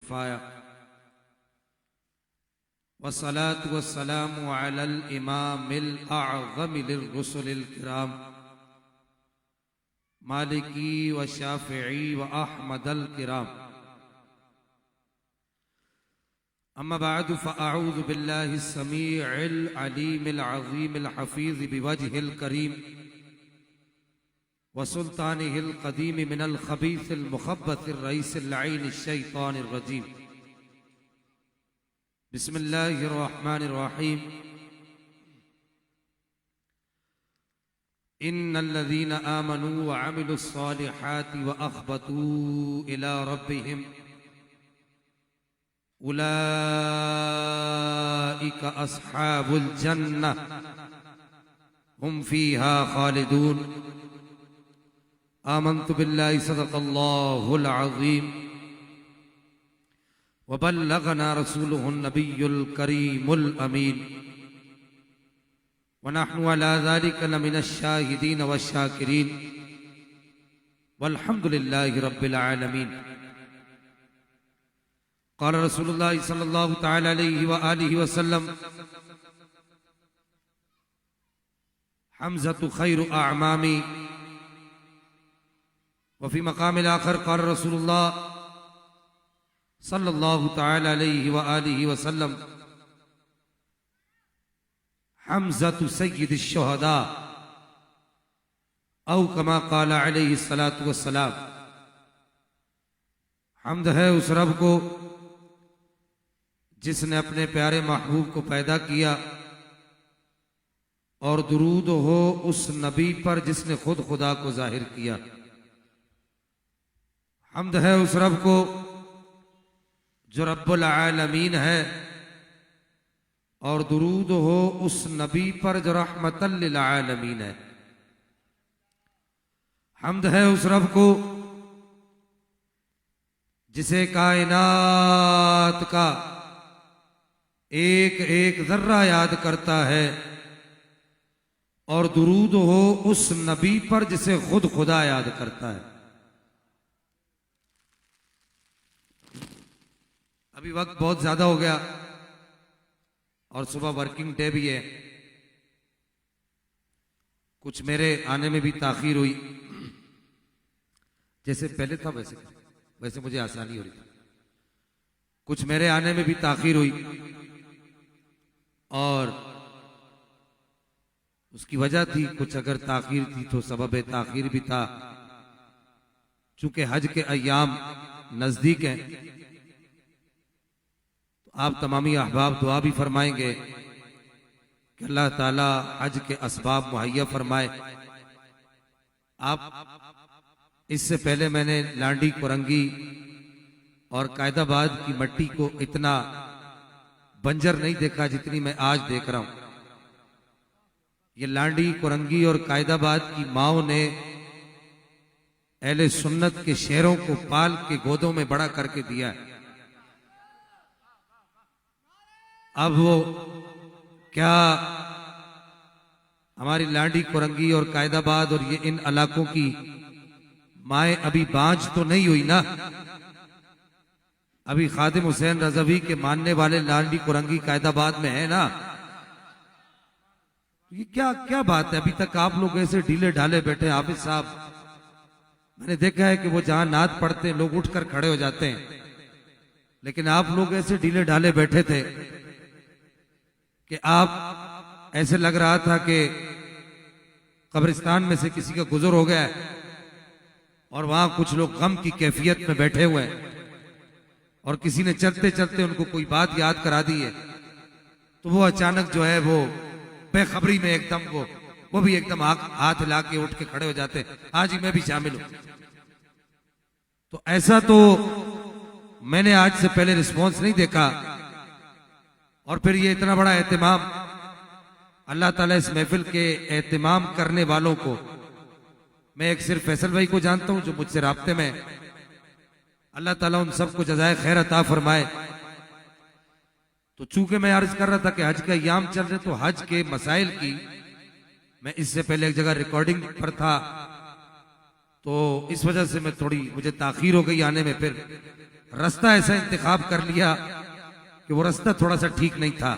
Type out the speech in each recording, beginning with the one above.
फाया वस्सलातु वस्सलामु अलल इमामिल अअज़म लिर्रुसुलिल किराम मालिकी व शाफ़िई व अहमदल किराम अम्मा बअद फ़अऊज़ु बिल्लाहि समीइल अलीमिल अज़ीमिल हफ़ीज़ बिवजहिल करीम व सुल्तानिहिल क़दीम मिनल ख़बीसिल मुख़ब्बसिर रईसिल लईनिश शैतानिर रजीम बिस्मिल्लाहिर रहमानिर रहीम इन्नल्लज़ीना आमनू व अमिलुस्सालिहाति व अख़बतू इला रब्बिहिम उलाइका अस्हाबुल जन्नह हुम फ़ीहा ख़ालिदून आमन्तु बिल्लाहि सदक़ल्लाहुल अज़ीम व बल्लगना रसूलुहुन नबियुल करीमुल अमीन व नहनु अला ज़ालिका लमिनश शाहिदीन वश्शाकिरीन वल्हम्दुलिल्लाहि रब्बिल आलमीन। क़ाल रसूलुल्लाह सल्लल्लाहु तआला अलैहि व आलिहि वसल्लम हम्ज़तु खैरु अअमामी व फ़ी मक़ामिल आख़र क़ाल रसूलुल्लाह सल्लल्लाहु तआला अलैहि व आलिहि वसल्लम हम्ज़तु सय्यिदिश शुहदा औ कमा क़ाल अलैहि सलातु वस्सलाम। हम्द है उस रब को जिसने अपने प्यारे महबूब को पैदा किया और दुरूद हो उस नबी पर जिसने खुद खुदा को जाहिर किया। हम्द है उस रब को जो रब्बुल आलमीन है और दुरूद हो उस नबी पर जो रहमतल लिल आलमीन है। हम्द है उस रब को जिसे कायनात का एक एक जर्रा याद करता है और दुरूद हो उस नबी पर जिसे खुद खुदा याद करता है। अभी वक्त बहुत ज्यादा हो गया और सुबह वर्किंग डे भी है। कुछ मेरे आने में भी ताखीर हुई, जैसे पहले था वैसे मुझे आसानी हो रही थी। कुछ मेरे आने में भी ताखीर हुई और उसकी वजह थी, कुछ अगर ताखीर थी तो सबब ताखीर भी था। चूंकि हज के अय्याम नजदीक हैं तो आप तमामी अहबाब दुआ भी फरमाएंगे कि अल्लाह ताला हज के असबाब मुहैया फरमाए। आप इससे पहले मैंने लांडी कुरंगी और कायदाबाद की मट्टी को इतना बंजर नहीं देखा जितनी मैं आज देख रहा हूं। ये लांडी कुरंगी और कायदाबाद की माओ ने अहले सुन्नत के शेरों को पाल के गोदों में बड़ा करके दिया है। अब वो क्या हमारी लांडी कुरंगी और कायदाबाद और ये इन इलाकों की माए अभी बांझ तो नहीं हुई ना? अभी खादिम हुसैन रज़वी के मानने वाले लांडी कुरंगी कायदाबाद में है ना? ये क्या क्या बात है? अभी तक आप लोग ऐसे ढीले ढाले बैठे। हाफिज साहब, मैंने देखा है कि वो जहां नात पढ़ते हैं लोग उठकर खड़े हो जाते हैं, लेकिन आप लोग ऐसे ढीले ढाले बैठे थे कि आप ऐसे लग रहा था कि कब्रिस्तान में से किसी का गुजर हो गया है और वहां कुछ लोग गम की कैफियत में बैठे हुए हैं और किसी ने चलते चलते उनको कोई बात याद करा दी है तो वो अचानक जो है वो बेखबरी में एकदम वो भी एकदम हाथ हिला के उठ के खड़े हो जाते। आज ही मैं भी शामिल हूं। तो ऐसा तो मैंने आज से पहले रिस्पॉन्स नहीं देखा। और फिर ये इतना बड़ा एहतिमाम, अल्लाह ताला इस महफिल के एहतिमाम करने वालों को, मैं एक सिर्फ फैसल भाई को जानता हूं जो मुझसे राब्ते में, अल्लाह ताला उन सबको जज़ाए खैर अता फरमाए। तो चूंकि मैं अर्ज कर रहा था कि हज का अय्याम चल रहे तो हज के मसाइल की मैं इससे पहले एक जगह रिकॉर्डिंग पर था तो इस वजह से मैं मुझे ताखीर हो गई आने में। फिर रास्ता ऐसा इंतखाब कर लिया कि वो रास्ता थोड़ा सा ठीक नहीं था।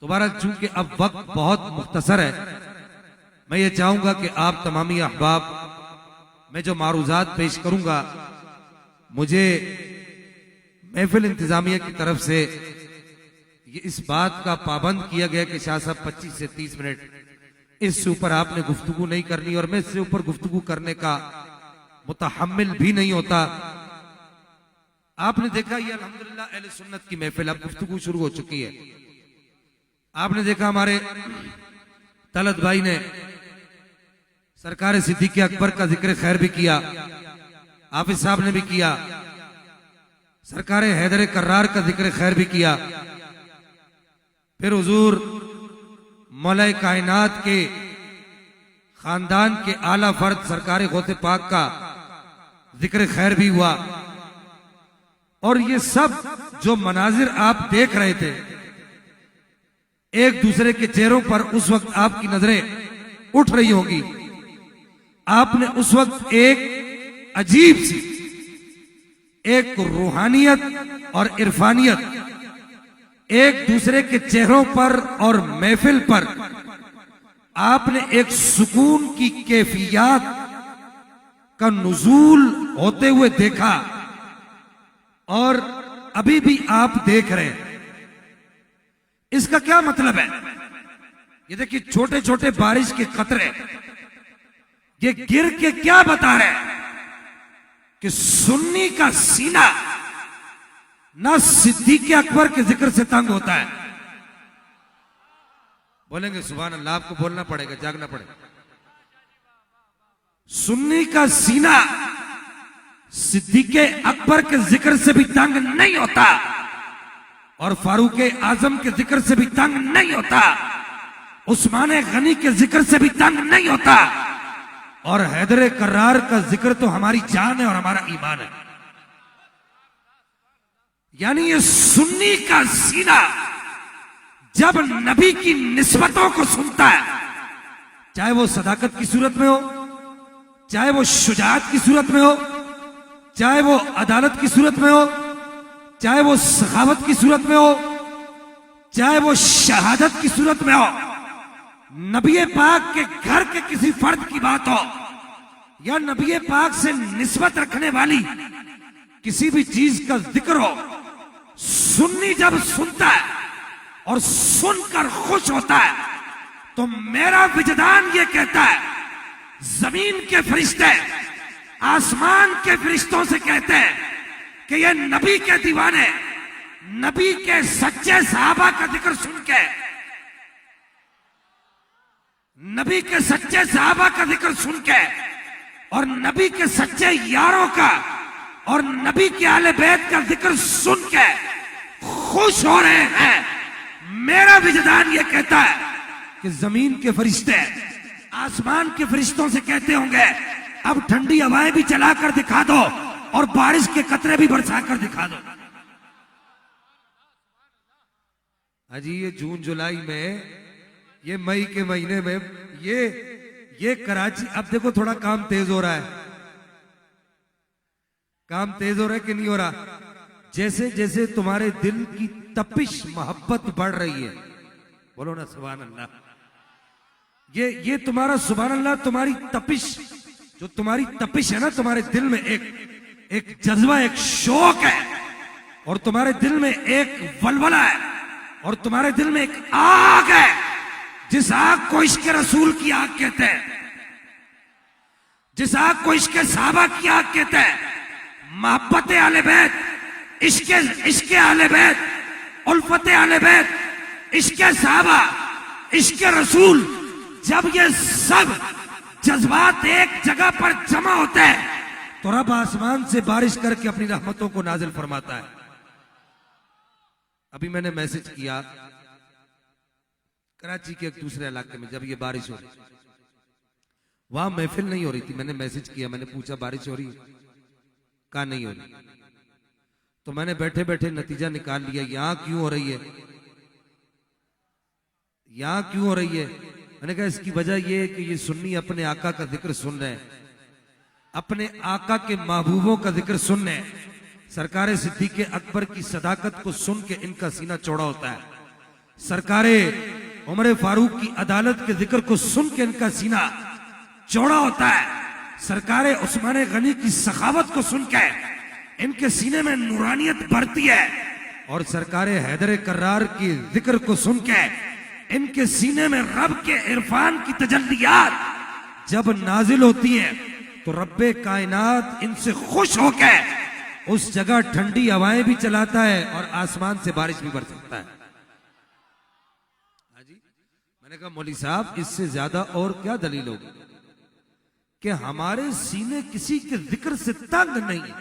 दोबारा चूंकि अब वक्त बहुत मुख्तसर है, मैं ये चाहूंगा कि आप तमामी अहबाब, मैं जो मारूजात पेश करूंगा, मुझे महफिल इंतजामिया की तरफ से ये इस बात का पाबंद किया गया कि शाह साहब 25 से 30 मिनट इससे ऊपर आपने गुफ्तगू नहीं करनी, और मैं इससे ऊपर गुफ्तगू करने का मुतहम्मिल भी नहीं होता। आपने देखा ये अल्हम्दुलिल्लाह अहले सुन्नत की महफिल, अब गुफ्तगू शुरू हो चुकी है। आपने देखा हमारे तलत भाई ने सरकार सिद्दीक़ अकबर का जिक्र खैर भी किया, हाफिज साहब ने भी किया, सरकार हैदर कर्रार का जिक्र खैर भी किया, फिर हुजूर मौला कायनात के खानदान के आला फर्द सरकार गौसे पाक का जिक्र खैर भी हुआ। और ये सब जो मनाजिर आप देख रहे थे, एक दूसरे के चेहरों पर उस वक्त आपकी नजरें उठ रही होंगी। आपने उस वक्त एक अजीब सी एक रूहानियत और इरफानियत एक दूसरे के चेहरों पर और महफिल पर आपने एक सुकून की कैफियत का नुजूल होते हुए देखा, और अभी भी आप देख रहे हैं। इसका क्या मतलब है? ये देखिए छोटे छोटे बारिश के कतरे ये गिर के क्या बता रहे हैं कि सुन्नी का सीना ना सिद्दीक़ अकबर के जिक्र से तंग होता है। बोलेंगे सुभान अल्लाह, आपको बोलना पड़ेगा, जागना पड़ेगा। सुन्नी का सीना सिद्दीक़ अकबर के जिक्र से भी तंग नहीं होता, और फारूक आजम के जिक्र से भी तंग नहीं होता, उस्मान गनी के जिक्र से भी तंग नहीं होता, और हैदर कर्रार का जिक्र तो हमारी जान है और हमारा ईमान है। यानी ये सुन्नी का सीना जब नबी की निस्बतों को सुनता है, चाहे वो सदाकत की सूरत में हो, चाहे वो शुजाअत की सूरत में हो, चाहे वो अदालत की सूरत में हो, चाहे वो सखावत की सूरत में हो, चाहे वो शहादत की सूरत में हो, नबी पाक के घर के किसी फर्द की बात हो, या नबी पाक से निस्बत रखने वाली किसी भी चीज का जिक्र हो, सुन्नी जब सुनता है और सुनकर खुश होता है, तो मेरा विजदान ये कहता है, जमीन के फरिश्ते आसमान के फरिश्तों से कहते हैं कि ये नबी के दीवाने, नबी के सच्चे सहाबा का जिक्र सुन के, नबी के सच्चे सहाबा का जिक्र सुन के, और नबी के सच्चे यारों का और नबी के आले बैत का जिक्र सुन के खुश हो रहे हैं। मेरा विजदान ये कहता है कि जमीन के फरिश्ते आसमान के फरिश्तों से कहते होंगे, अब ठंडी हवाएं भी चलाकर दिखा दो और बारिश के कतरे भी बरसाकर दिखा दो। अजी ये जून जुलाई में, ये मई के महीने में, ये कराची, अब देखो थोड़ा काम तेज हो रहा है, काम तेज हो रहा है कि नहीं हो रहा? जैसे जैसे तुम्हारे दिल की तपिश मोहब्बत बढ़ रही है, बोलो ना सुभान अल्लाह। ये तुम्हारा सुभान अल्लाह, तुम्हारी तपिश, जो तुम्हारी तपिश है ना, तुम्हारे दिल में एक जज्बा, एक शौक है, और तुम्हारे दिल में एक वलवला है, और तुम्हारे दिल में एक आग है, जिस आग को इश्क रसूल की आग कहते हैं, जिस आग को इश्क साहबा की आग कहते हैं। मोहब्बत आले बैत, इश्क आले बैत, उल्फत आले बैत, इश्क साहबा, इश्क रसूल, जब ये सब जज्बात एक जगह पर जमा होते हैं तो रब आसमान से बारिश करके अपनी रहमतों को नाजिल फरमाता है। अभी मैंने मैसेज किया कराची के एक दूसरे इलाके में, जब ये बारिश हो रही, वहां महफिल नहीं हो रही थी, मैंने मैसेज किया, मैंने पूछा बारिश हो रही? कहा नहीं हो रही। तो मैंने बैठे बैठे नतीजा निकाल लिया, यहां क्यों हो रही है, यहां क्यों हो रही है? मैंने कहा इसकी वजह यह है कि ये सुन्नी अपने आका का जिक्र सुन रहे हैं, अपने आका के महबूबों का जिक्र सुन रहे हैं, सरकार सिद्दीक़ अकबर की सदाकत को सुन के इनका सीना चौड़ा होता है। सरकार उमर फारूक की अदालत के जिक्र को सुन के इनका सीना चौड़ा होता है। सरकार उस्मान गनी की सखावत को सुन के इनके सीने में नूरानियत बढ़ती है। और सरकार हैदर कर्रार की जिक्र को सुन के इनके सीने में रब के इरफान की तजल्लियात जब नाजिल होती है तो रब्बे कायनात इनसे खुश होकर उस जगह ठंडी हवाएं भी चलाता है और आसमान से बारिश भी बरसाता है। हाजी, मैंने कहा मौली साहब इससे ज्यादा और क्या दलील होगी कि हमारे सीने किसी के जिक्र से तंग नहीं है।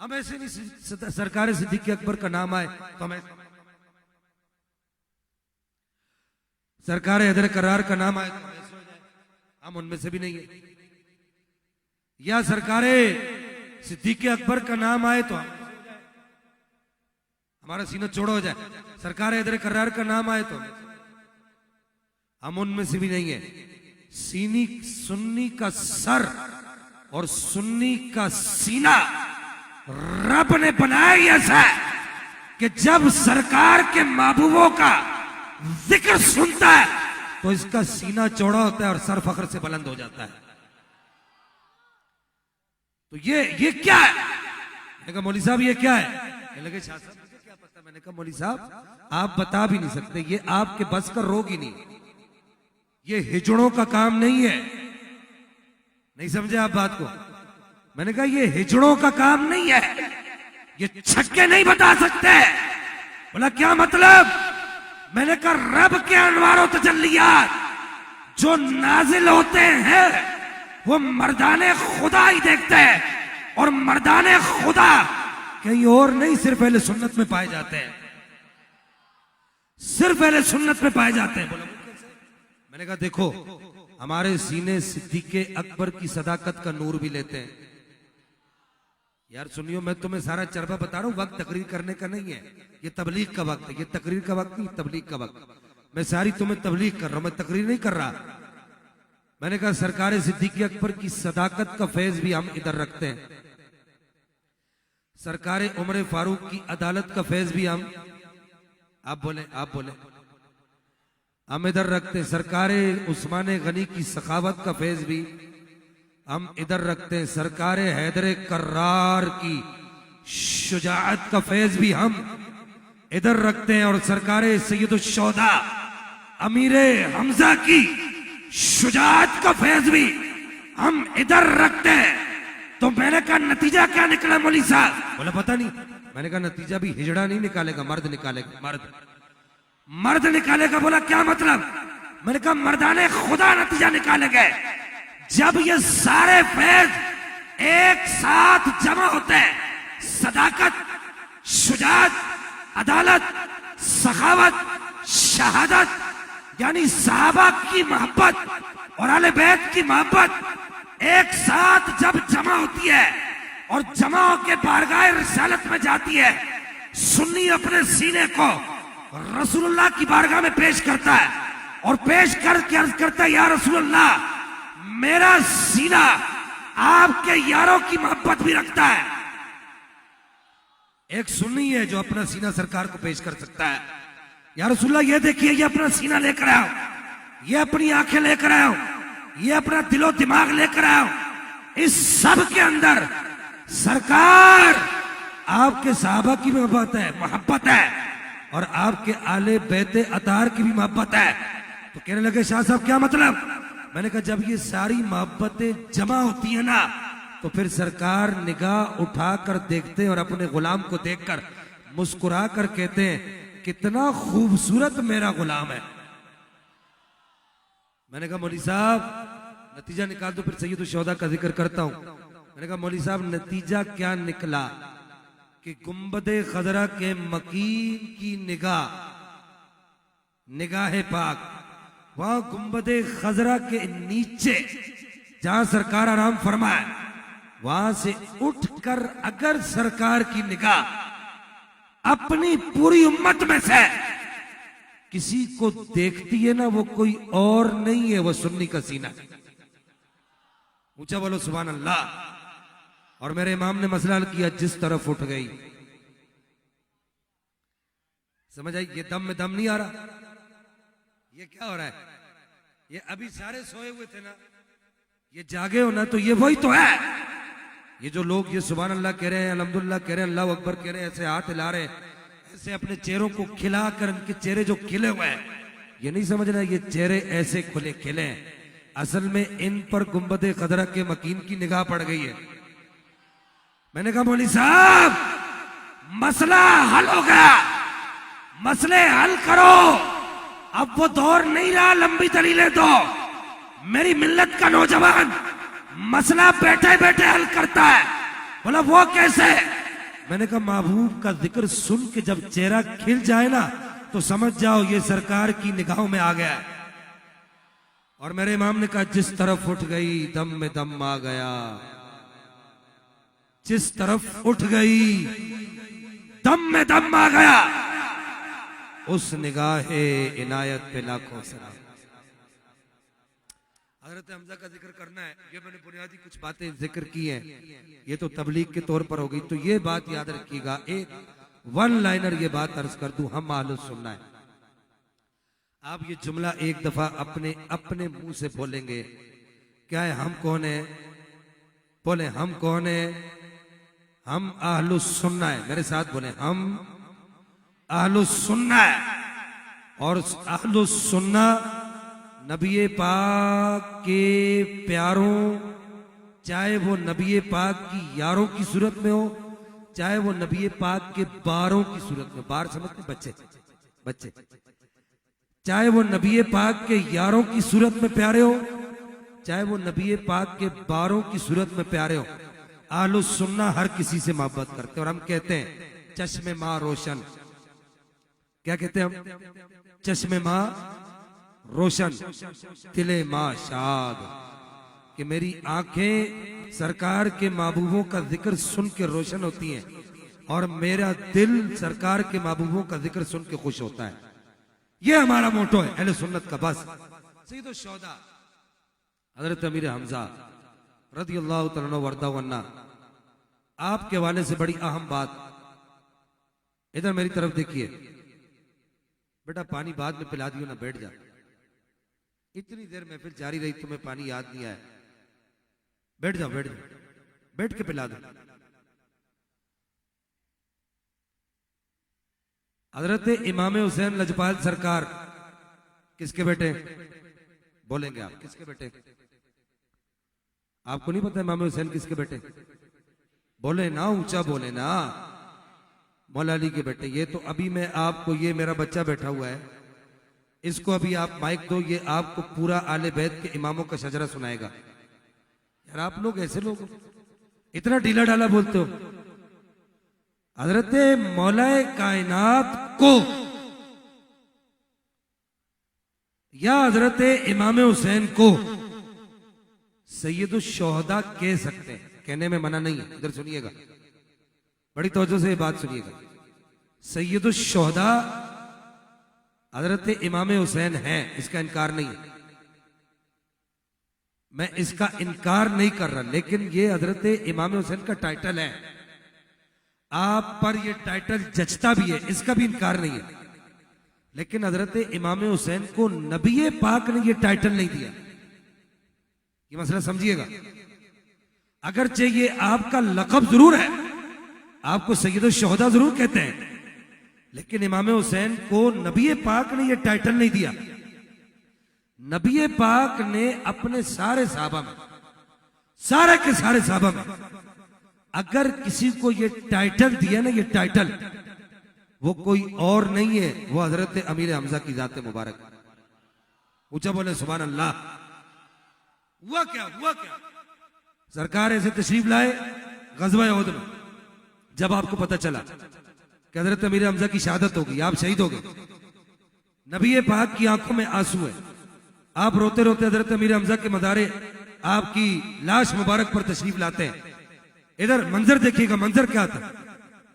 हम ऐसे नहीं सरकार सिद्दीक़ अकबर का नाम आए तो हमें, सरकार हैदर कर्रार का नाम आए तो हम उनमें से भी नहीं है, या सरकार सिद्दीक़ अकबर का नाम आए तो हमारा सीना चौड़ा हो जाए। सरकार हैदर कर्रार का नाम आए तो हम उनमें से भी नहीं है। सुन्नी का सर और सुन्नी का सीना रब ने बनाया ऐसा कि जब सरकार के महबूबों का जिक्र सुनता है तो इसका सीना चौड़ा होता है और सर फख्र से बुलंद हो जाता है। तो ये क्या है? मैंने कहा मौली साहब ये क्या है? कहने लगे शाह साहब मुझे क्या पता। मैंने कहा मौली साहब आप बता भी नहीं सकते, ये आपके बस का रोग ही नहीं, ये हिजड़ों का काम नहीं है। नहीं समझे आप बात को? मैंने कहा ये हिजड़ों का काम नहीं है, ये छक्के नहीं बता सकते। बोला क्या मतलब? मैंने कहा रब के अनवार तजल्लियात जो नाजिल होते हैं वो मर्दाने खुदा ही देखते हैं, और मर्दाने खुदा कहीं और नहीं सिर्फ अहले सुन्नत में पाए जाते हैं, सिर्फ अहले सुन्नत में पाए जाते हैं। मैंने कहा देखो हमारे सीने सिद्दीक़ अकबर की सदाकत का नूर भी लेते हैं। यार सुनियो, मैं तुम्हें सारा चरबा बता रहा हूं, वक्त तकरीर करने का नहीं है, ये तबलीग का वक्त है, ये तकरीर का वक्त नहीं, तबलीग का वक्त। मैं सारी तुम्हें तबलीग कर रहा हूं, मैं तकरीर नहीं कर रहा। मैंने कहा सरकार सिद्दीक़ अकबर की सदाकत का फैज भी हम इधर रखते हैं, सरकार उमर फारूक की अदालत का फैज भी हम, आप बोले हम इधर रखते हैं, सरकार उस्मान गनी की सखावत का फैज भी हम इधर रखते हैं, सरकार हैदर कर्रार की शुजाअत का फैज भी हम इधर रखते हैं, और सरकार सैयदुश्शोहदा अमीर हमजा की शुजाअत का फैज भी हम इधर रखते हैं। तो मैंने कहा नतीजा क्या निकला मौली साहब? बोला पता नहीं। मैंने कहा नतीजा भी हिजड़ा नहीं निकालेगा, मर्द निकालेगा, मर्द निकालेगा। बोला क्या मतलब? मैंने कहा मर्दाने खुदा नतीजा निकालेंगे। जब ये सारे फैज एक साथ जमा होते हैं, सदाकत, शुजाअत, अदालत, सखावत, शहादत, यानी सहाबा की मोहब्बत और आले बैत की मोहब्बत एक साथ जब जमा होती है और जमा होकर बारगाह रिसालत में जाती है, सुन्नी अपने सीने को रसूलुल्लाह की बारगाह में पेश करता है और पेश करके अर्ज करता है, या रसूलुल्लाह मेरा सीना आपके यारों की मोहब्बत भी रखता है। एक सुन्नी है जो अपना सीना सरकार को पेश कर सकता है, या रसूलुल्लाह ये देखिए, ये अपना सीना लेकर आओ, ये अपनी आंखें लेकर आओ, ये अपना दिलो दिमाग लेकर आओ। इस सब के अंदर सरकार आपके सहाबा की मोहब्बत है और आपके आले बैते अतार की भी मोहब्बत है। तो कहने लगे शाह साहब क्या मतलब? मैंने कहा जब ये सारी मोहब्बतें जमा होती है ना, तो फिर सरकार निगाह उठाकर देखते हैं और अपने गुलाम को देखकर मुस्कुरा कर कहते हैं कितना खूबसूरत मेरा गुलाम है। मैंने कहा मौली साहब नतीजा निकाल दो, फिर सैयदुश्शोहदा का जिक्र करता हूं। मैंने कहा मौली साहब नतीजा क्या निकला कि गुंबदे खजरा के मकीन की निगाह पाक, वहां गुंबदे खजरा के नीचे जहां सरकार आराम फरमाए, वहां से उठकर अगर सरकार की निगाह अपनी पूरी उम्मत में से किसी को देखती है ना, वो कोई और नहीं है, वो सुन्नी का सीना। ऊंचा बोलो सुभान अल्लाह। और मेरे इमाम ने मसला हल किया, जिस तरफ उठ गई। समझ आई? ये दम में दम नहीं आ रहा। ये क्या हो रहा है? ये अभी सारे सोए हुए थे ना, ये जागे हो ना, तो ये वही तो है। ये जो लोग ये सुभान अल्लाह कह रहे हैं, अल्हम्दुलिल्लाह कह रहे हैं, अल्लाह अकबर कह रहे हैं, ऐसे हाथ हिला रहे हैं, ऐसे अपने चेहरों को खिलाकर, उनके चेहरे जो खिले हुए हैं, ये नहीं समझना ये चेहरे ऐसे खुले खिले हैं। असल में इन पर गुंबदे खदरा के मकीन की निगाह पड़ गई है। मैंने कहा मौलवी साहब, मसला हल हो गया, मसले हल करो। अब वो दौर नहीं रहा लंबी दलीलें दो। मेरी मिल्लत का नौजवान मसला बैठे बैठे हल करता है। बोला वो कैसे? मैंने कहा महबूब का जिक्र सुन के जब चेहरा खिल जाए ना, तो समझ जाओ ये सरकार की निगाहों में आ गया है। और मेरे इमाम ने कहा जिस तरफ उठ गई दम में दम आ गया। जिस तरफ उठ गई दम में दम आ गया। उस निगाहे इनायत पे लाखों सलाम। हजरत हमजा का जिक्र करना है, ये मैंने बुनियादी कुछ बातें जिक्र की हैं, ये तो तबलीग के तौर पर हो गई। तो ये बात याद रखिएगा, एक वन लाइनर ये बात अर्ज कर दूं, हम आलू सुनना है। आप ये जुमला एक दफा अपने अपने मुंह से बोलेंगे। क्या है? हम कौन है? बोले हम कौन है? हम आहलु सुन्ना है। मेरे साथ बोले हम आहलु सुन्ना है। और आहलु सुन्ना नबी पाक के प्यारों, चाहे वो नबी पाक की यारों की सूरत में हो, चाहे वो नबी पाक के बारों की सूरत में, बार समझते बच्चे बच्चे, चाहे वो नबी पाक के यारों की सूरत में प्यारे हो, चाहे वो नबी पाक के बारों की सूरत में प्यारे हो, आलू सुन्ना हर किसी से मोहब्बत करते हैं। और हम कहते हैं चश्मे माँ रोशन। क्या कहते हैं हम? चश्मे माँ रोशन, दिले माँ शाद। कि मेरी आंखें सरकार के महबूबों का जिक्र सुन के रोशन होती हैं, और मेरा दिल सरकार के महबूबों का जिक्र सुन के खुश होता है। ये हमारा मोटो है अहले सुन्नत का। बस सैयद शोहदा हजरत अमीर हमजा रदियल्लाहु तआला अन्हु वर्दा वन्ना, आपके हवाले से बड़ी अहम बात। इधर मेरी तरफ देखिए बेटा, पानी बाद में पिला दियो ना, बैठ जा। इतनी देर महफिल जारी रही, तुम्हें पानी याद नहीं आया? बैठ जाओ, बैठ जाओ, बैठ के पिला दो। हजरत इमाम हुसैन लजपाल सरकार किसके बेटे? बोलेंगे आप किसके बेटे? आपको नहीं पता इमाम हुसैन किसके बेटे? बोले ना, ऊंचा बोले ना। मौला अली के बेटे। ये तो अभी मैं आपको, ये मेरा बच्चा बैठा हुआ है, इसको अभी आप माइक दो, ये आपको पूरा आले बैत के इमामों का शजरा सुनाएगा। यार आप लोग ऐसे लोग इतना ढीला ढाला बोलते हो। हजरत मौलाए कायनात को या हजरत इमाम हुसैन को सैयदुश शोहदा कह सकते हैं, कहने में मना नहीं है। इधर सुनिएगा, बड़ी तवज्जो से ये बात सुनिएगा। सैयदुश शोहदा हजरत इमाम हुसैन है, इसका इनकार नहीं है, मैं इसका इनकार नहीं कर रहा, लेकिन ये हजरत इमाम हुसैन का टाइटल है, आप पर ये टाइटल जचता भी है, इसका भी इनकार नहीं है। लेकिन हजरत इमाम हुसैन को नबी पाक ने ये टाइटल नहीं दिया। ये मसला समझिएगा। अगरचे ये आपका लक़ब जरूर है, आपको सैयदुश शोहदा जरूर कहते हैं, लेकिन इमाम हुसैन को नबी पाक ने ये टाइटल नहीं दिया। नबी पाक ने अपने सारे सहाबा में, सारे के सारे सहाबा में, अगर किसी को ये टाइटल दिया ना, ये टाइटल, वो कोई और नहीं है, वो हजरत अमीर हमजा की जात मुबारक। ऊंचा बोले सुभान अल्लाह। हुआ क्या? हुआ क्या? सरकार ऐसे तशरीफ लाए गज़वा उहद में, जब आपको पता चला कि हजरत अमीर हमजा की शहादत होगी, आप शहीद हो गए, नबी पाक की आंखों में आंसू है, आप रोते रोते हजरत अमीर हमजा के मदारे आपकी लाश मुबारक पर तशरीफ लाते हैं। इधर मंजर देखिएगा, मंजर क्या था?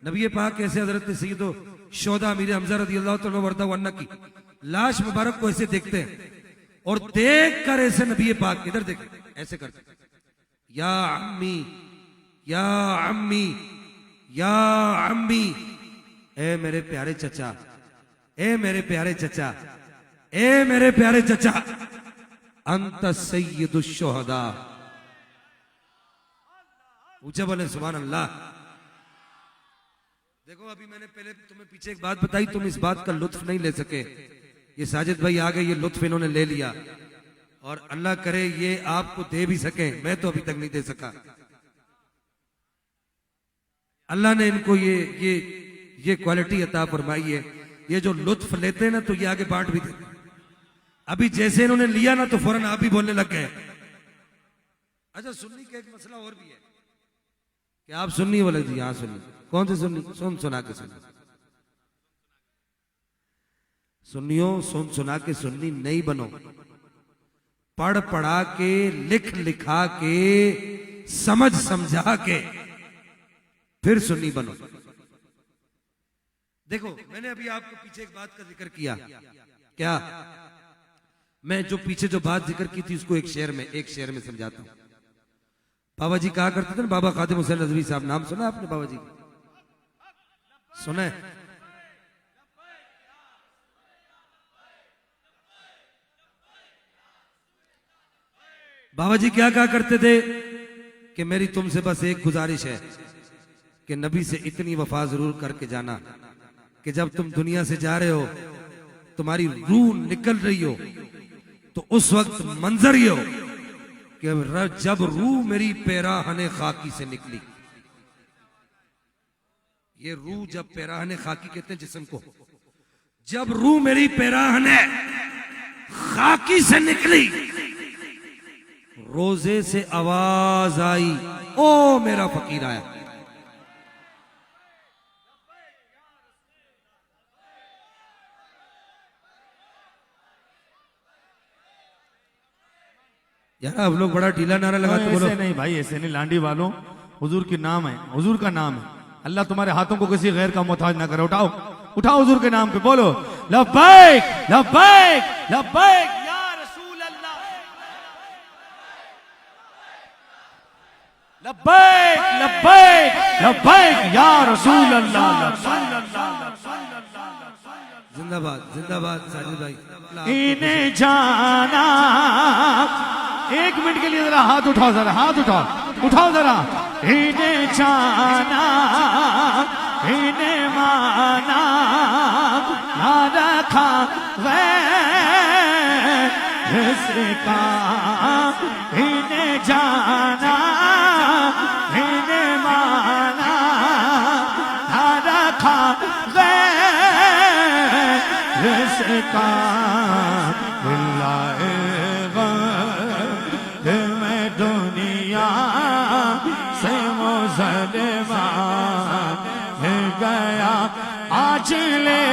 नबी पाक ऐसे हजरत सैयदो शोहदा अमीर हमजा रदियल्लाहु तआला वर्दा वन्ना की लाश मुबारक को ऐसे देखते हैं, और देख कर ऐसे नबी पाक इधर देख ऐसे करते, या अम्मी या अम्मी, या अम्मी, ए मेरे प्यारे चचा, ए मेरे प्यारे चचा, ए मेरे प्यारे चचा, अंत सय्यदुश शुहदा। ऊंचे बोले सुभान अल्लाह। देखो अभी मैंने पहले तुम्हें पीछे एक बात बताई, तुम इस बात का लुत्फ नहीं ले सके। ये साजिद भाई आ गए, ये लुत्फ इन्होंने ले लिया, और अल्लाह करे ये आपको दे भी सके, मैं तो अभी तक नहीं दे सका। अल्लाह ने इनको ये क्वालिटी अता फरमाई है, ये जो लुत्फ लेते हैं ना तो ये आगे बांट भी देते। अभी जैसे इन्होंने लिया ना तो फौरन आप भी बोलने लग गए। अच्छा सुन्नी का एक मसला और भी है कि आप सुन्नी बोले जी, हाँ सुन्नी। कौन से सुन्नी? सुन सुना के सुन्नी। सुन्नियों सुन सुना के सुन्नी नहीं बनो, पढ़ पढ़ा के, लिख लिखा के, समझ समझा के फिर सुन्नी बनो। देखो मैंने अभी आपको पीछे एक बात का जिक्र किया, क्या मैं जो पीछे जो बात जिक्र की थी उसको एक शेर में समझाता हूं। बाबा जी कहा करते थे ना, बाबा खादिम हुसैन नदवी साहब, नाम सुना आपने बाबा जी? सुना है? बाबा जी क्या कहा करते थे कि मेरी तुमसे बस एक गुजारिश है कि नबी से इतनी वफा जरूर करके जाना कि जब तुम दुनिया से जा रहे हो, तुम्हारी रूह निकल रही हो, तो उस वक्त मंजर ये हो कि जब रूह मेरी पैराहने खाकी से निकली। ये रूह जब पैराहने खाकी कहते हैं जिस्म को, जब रूह मेरी पैराहने खाकी से निकली, रोजे से आवाज आई, ओ मेरा फकीर आया। यार आप लोग बड़ा ढीला नारा लगाते बोलो। ऐसे नहीं भाई, ऐसे नहीं। लांडी वालों, हुजूर की नाम है, हुजूर का नाम है। अल्लाह तुम्हारे हाथों को किसी गैर का मोहताज ना करे। उठाओ उठाओ हुजूर के नाम पे बोलो, लब्बैक लब्बैक लब्बैक या रसूल अल्लाह, लब्बैक लब्बैक लब्बैक या रसूल अल्लाह। जिंदाबाद जिंदाबाद साजिद भाई। इन्हें जाना, एक मिनट के लिए जरा हाथ उठाओ, जरा हाथ उठाओ, उठाओ जरा। इन्हें जाना, इन्हें माना, ना रखा इसका। इन्हें जाना, इन्हें माना, ना रखा इसका। मैं दुनिया से मुसलमा गया, आज ले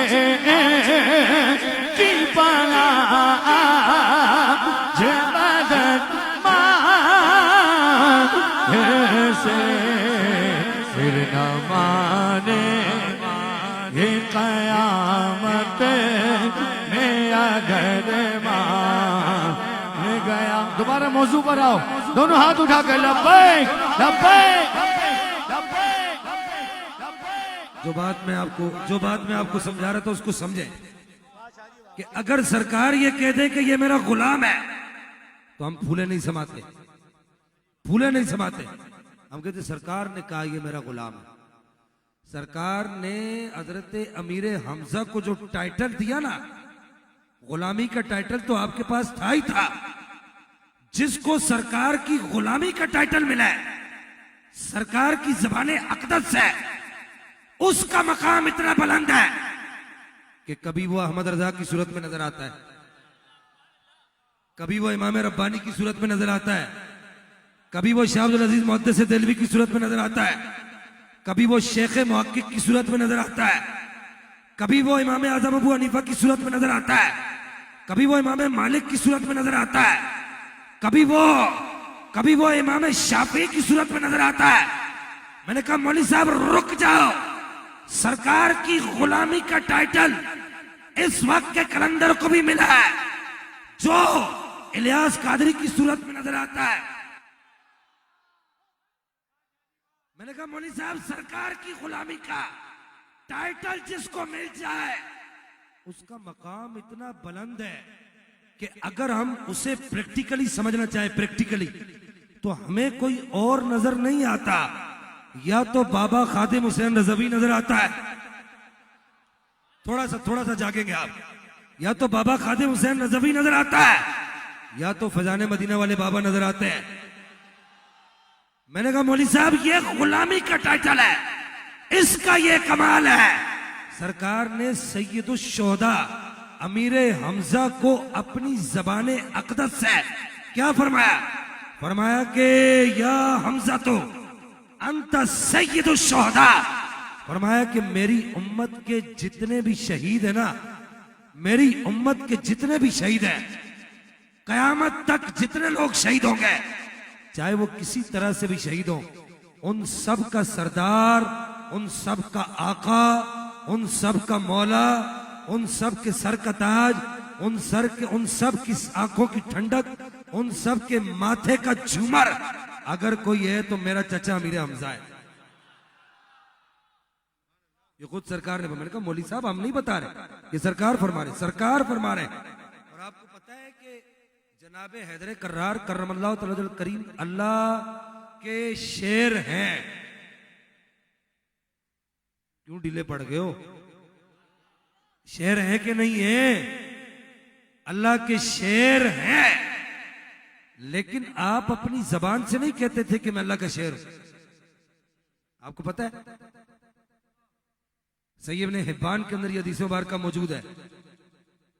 की पना जबदत से फिर न माने ये कयामत मेरा घर गया। दोबारा मौजू पर आओ, दोनों हाथ उठा कर लब्बैक लब्बैक लब्बैक। जो बात मैं आपको समझा रहा था उसको समझे कि अगर सरकार ये कह दे कि ये मेरा गुलाम है तो हम फूले नहीं समाते, फूले नहीं समाते। हम कहते सरकार ने कहा ये मेरा गुलाम है। सरकार ने हजरत अमीर हमजा को जो टाइटल दिया ना, गुलामी का टाइटल तो आपके पास था ही था। जिसको सरकार की गुलामी का टाइटल मिला है, सरकार की ज़बाने अक़दस है, उसका मकाम इतना बुलंद है कि कभी वो अहमद रजा की सूरत में नजर आता है, कभी वो इमाम रब्बानी की सूरत में नजर आता है, कभी वो शाह अब्दुल अजीज मुहद्दिस देलवी की सूरत में नजर आता है, कभी वो शेख मुहक्किक की सूरत में नजर आता है, कभी वो इमाम आजम अबू हनीफा की सूरत में नजर आता है, कभी वो इमाम मालिक की सूरत में नजर आता है, कभी वो इमाम शाफी की सूरत में नजर आता है। मैंने कहा मौलवी साहब रुक जाओ, सरकार की गुलामी का टाइटल इस वक्त के कलंदर को भी मिला है जो इलियास कादरी की सूरत में नजर आता है। मैंने कहा मौलवी साहब सरकार की गुलामी का टाइटल जिसको मिल जाए उसका मकाम इतना बुलंद है कि अगर हम उसे प्रैक्टिकली समझना चाहे प्रैक्टिकली तो हमें कोई और नजर नहीं आता, या तो बाबा खादिम हुसैन रज़वी नजर आता है, थोड़ा सा जागेंगे आप, या तो बाबा खादिम हुसैन रज़वी नजर आता है, या तो फैजान मदीना वाले बाबा नजर आते हैं। मैंने कहा मौलवी साहब ये गुलामी का टाइटल है, इसका ये कमाल है। सरकार ने सैयदुश शोहदा अमीर हमजा को अपनी ज़बाने अक़दस से क्या फरमाया? फरमाया कि या हमजा तो अंत सैयदुश शोहदा, फरमाया कि मेरी उम्मत के जितने भी शहीद है ना, मेरी उम्मत के जितने भी शहीद हैं, कयामत तक जितने लोग शहीद होंगे, चाहे वो किसी तरह से भी शहीद हो, उन सब का सरदार, उन सब का आका, उन सब का मौला, उन सब के सर का ताज, उन सब की आंखों की ठंडक, उन सब के माथे का झूमर अगर कोई है तो मेरा चचा अमीर हमजा है। ये खुद सरकार ने, मैंने कहा मौलवी साहब हम नहीं बता रहे, ये सरकार फरमा रहे, सरकार फरमा रहे। और आपको पता है कि जनाबे हैदर कर्रार करमल्लाहु तआला करीम अल्लाह के शेर हैं। क्यों ढीले पड़ गए हो? शेर है कि नहीं है? अल्लाह के शेर हैं, लेकिन आप अपनी जबान से नहीं कहते थे कि मैं अल्लाह का शेर हूं। आपको पता है सही इब्ने हिब्बान के अंदर ये हदीस मुबारका मौजूद है,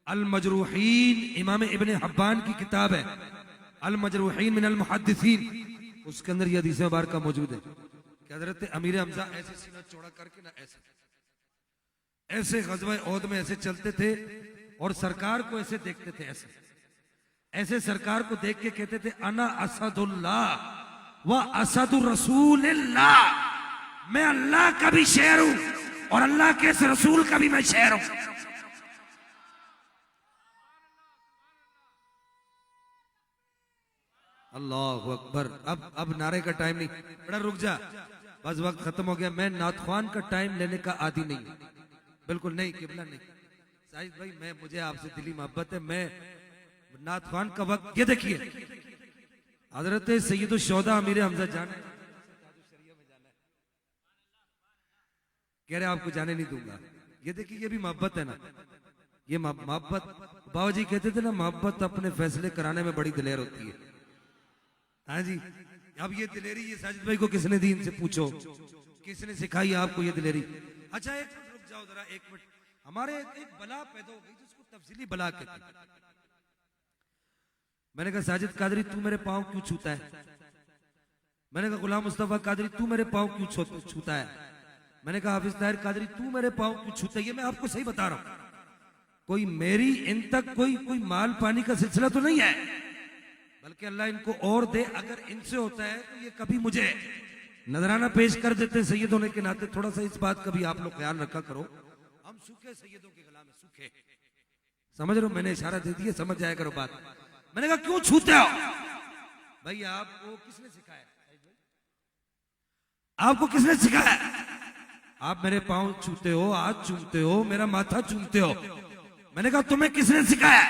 अल मजरूहीन, इमाम इब्ने हिब्बान की किताब है अल मजरूहीन मिनल मुहद्दिसीन, उसके अंदर ये हदीस मुबारका मौजूद है कि हजरत अमीर हमजा ऐसे सीना चौड़ा करके ना ऐसे गज़वा ओहद में ऐसे चलते थे और सरकार को ऐसे देखते थे, ऐसे सरकार को देख के कहते थे अना असदुल्लाह व असदुर रसूलिल्लाह, मैं अल्लाह का भी शेर हूं और अल्लाह के इस रसूल का भी मैं शेर हूं। अल्लाहु अकबर। अब नारे का टाइम नहीं, बड़ा रुक जा, बस वक्त खत्म हो गया। मैं नाथख्वान का टाइम लेने का आदी नहीं, बिल्कुल नहीं, किबला नहीं। साहिद भाई मैं, मुझे आपसे दिली मोहब्बत है, मैं नाथख्वान का वक्त, ये देखिए हजरत सैयदुश शोहदा अमीर हमजा जाना है, कह रहे आपको जाने नहीं दूंगा। ये देखिए ये भी मोहब्बत है ना, ये मोहब्बत, बाबा जी कहते थे ना मोहब्बत अपने फैसले कराने में बड़ी दिलेर होती है। हाँ जी, अब ये दिलेरी ये साजिद भाई को किसने दी, इनसे पूछो किसने सिखाई आपको ये दिलेरी। अच्छा एक मिनट रुक जाओ जरा, एक मिनट। हमारे एक बला पैदा हो गई जिसको तफसीली बला कहते हैं। मैंने कहा साजिद कादरी तू मेरे पांव क्यों छूता है? मैंने कहा गुलाम मुस्तफा कादरी तू मेरे पांव क्यों छूता है? मैंने कहा हाफिज ताहिर कादरी तू मेरे पांव क्यों छूता है? ये मैं आपको सही बता रहा हूं, कोई मेरी इन तक कोई माल पानी का सिलसिला तो नहीं है, बल्कि अल्लाह इनको और दे। अगर इनसे होता है तो ये कभी मुझे नजराना पेश कर देते सैयद होने के नाते। थोड़ा सा इस बात का भी आप लोग ख्याल रखा करो, हम सूखे सैयदों के गला में सूखे, समझ रहे हो? मैंने इशारा दे दिया, समझ जाया करो बात। मैंने कहा क्यों छूते हो भाई? आपको किसने सिखाया? आपको किसने सिखाया? आप मेरे पांव छूते हो, हाथ चूमते हो, मेरा माथा चूमते हो। मैंने कहा तुम्हें किसने सिखाया?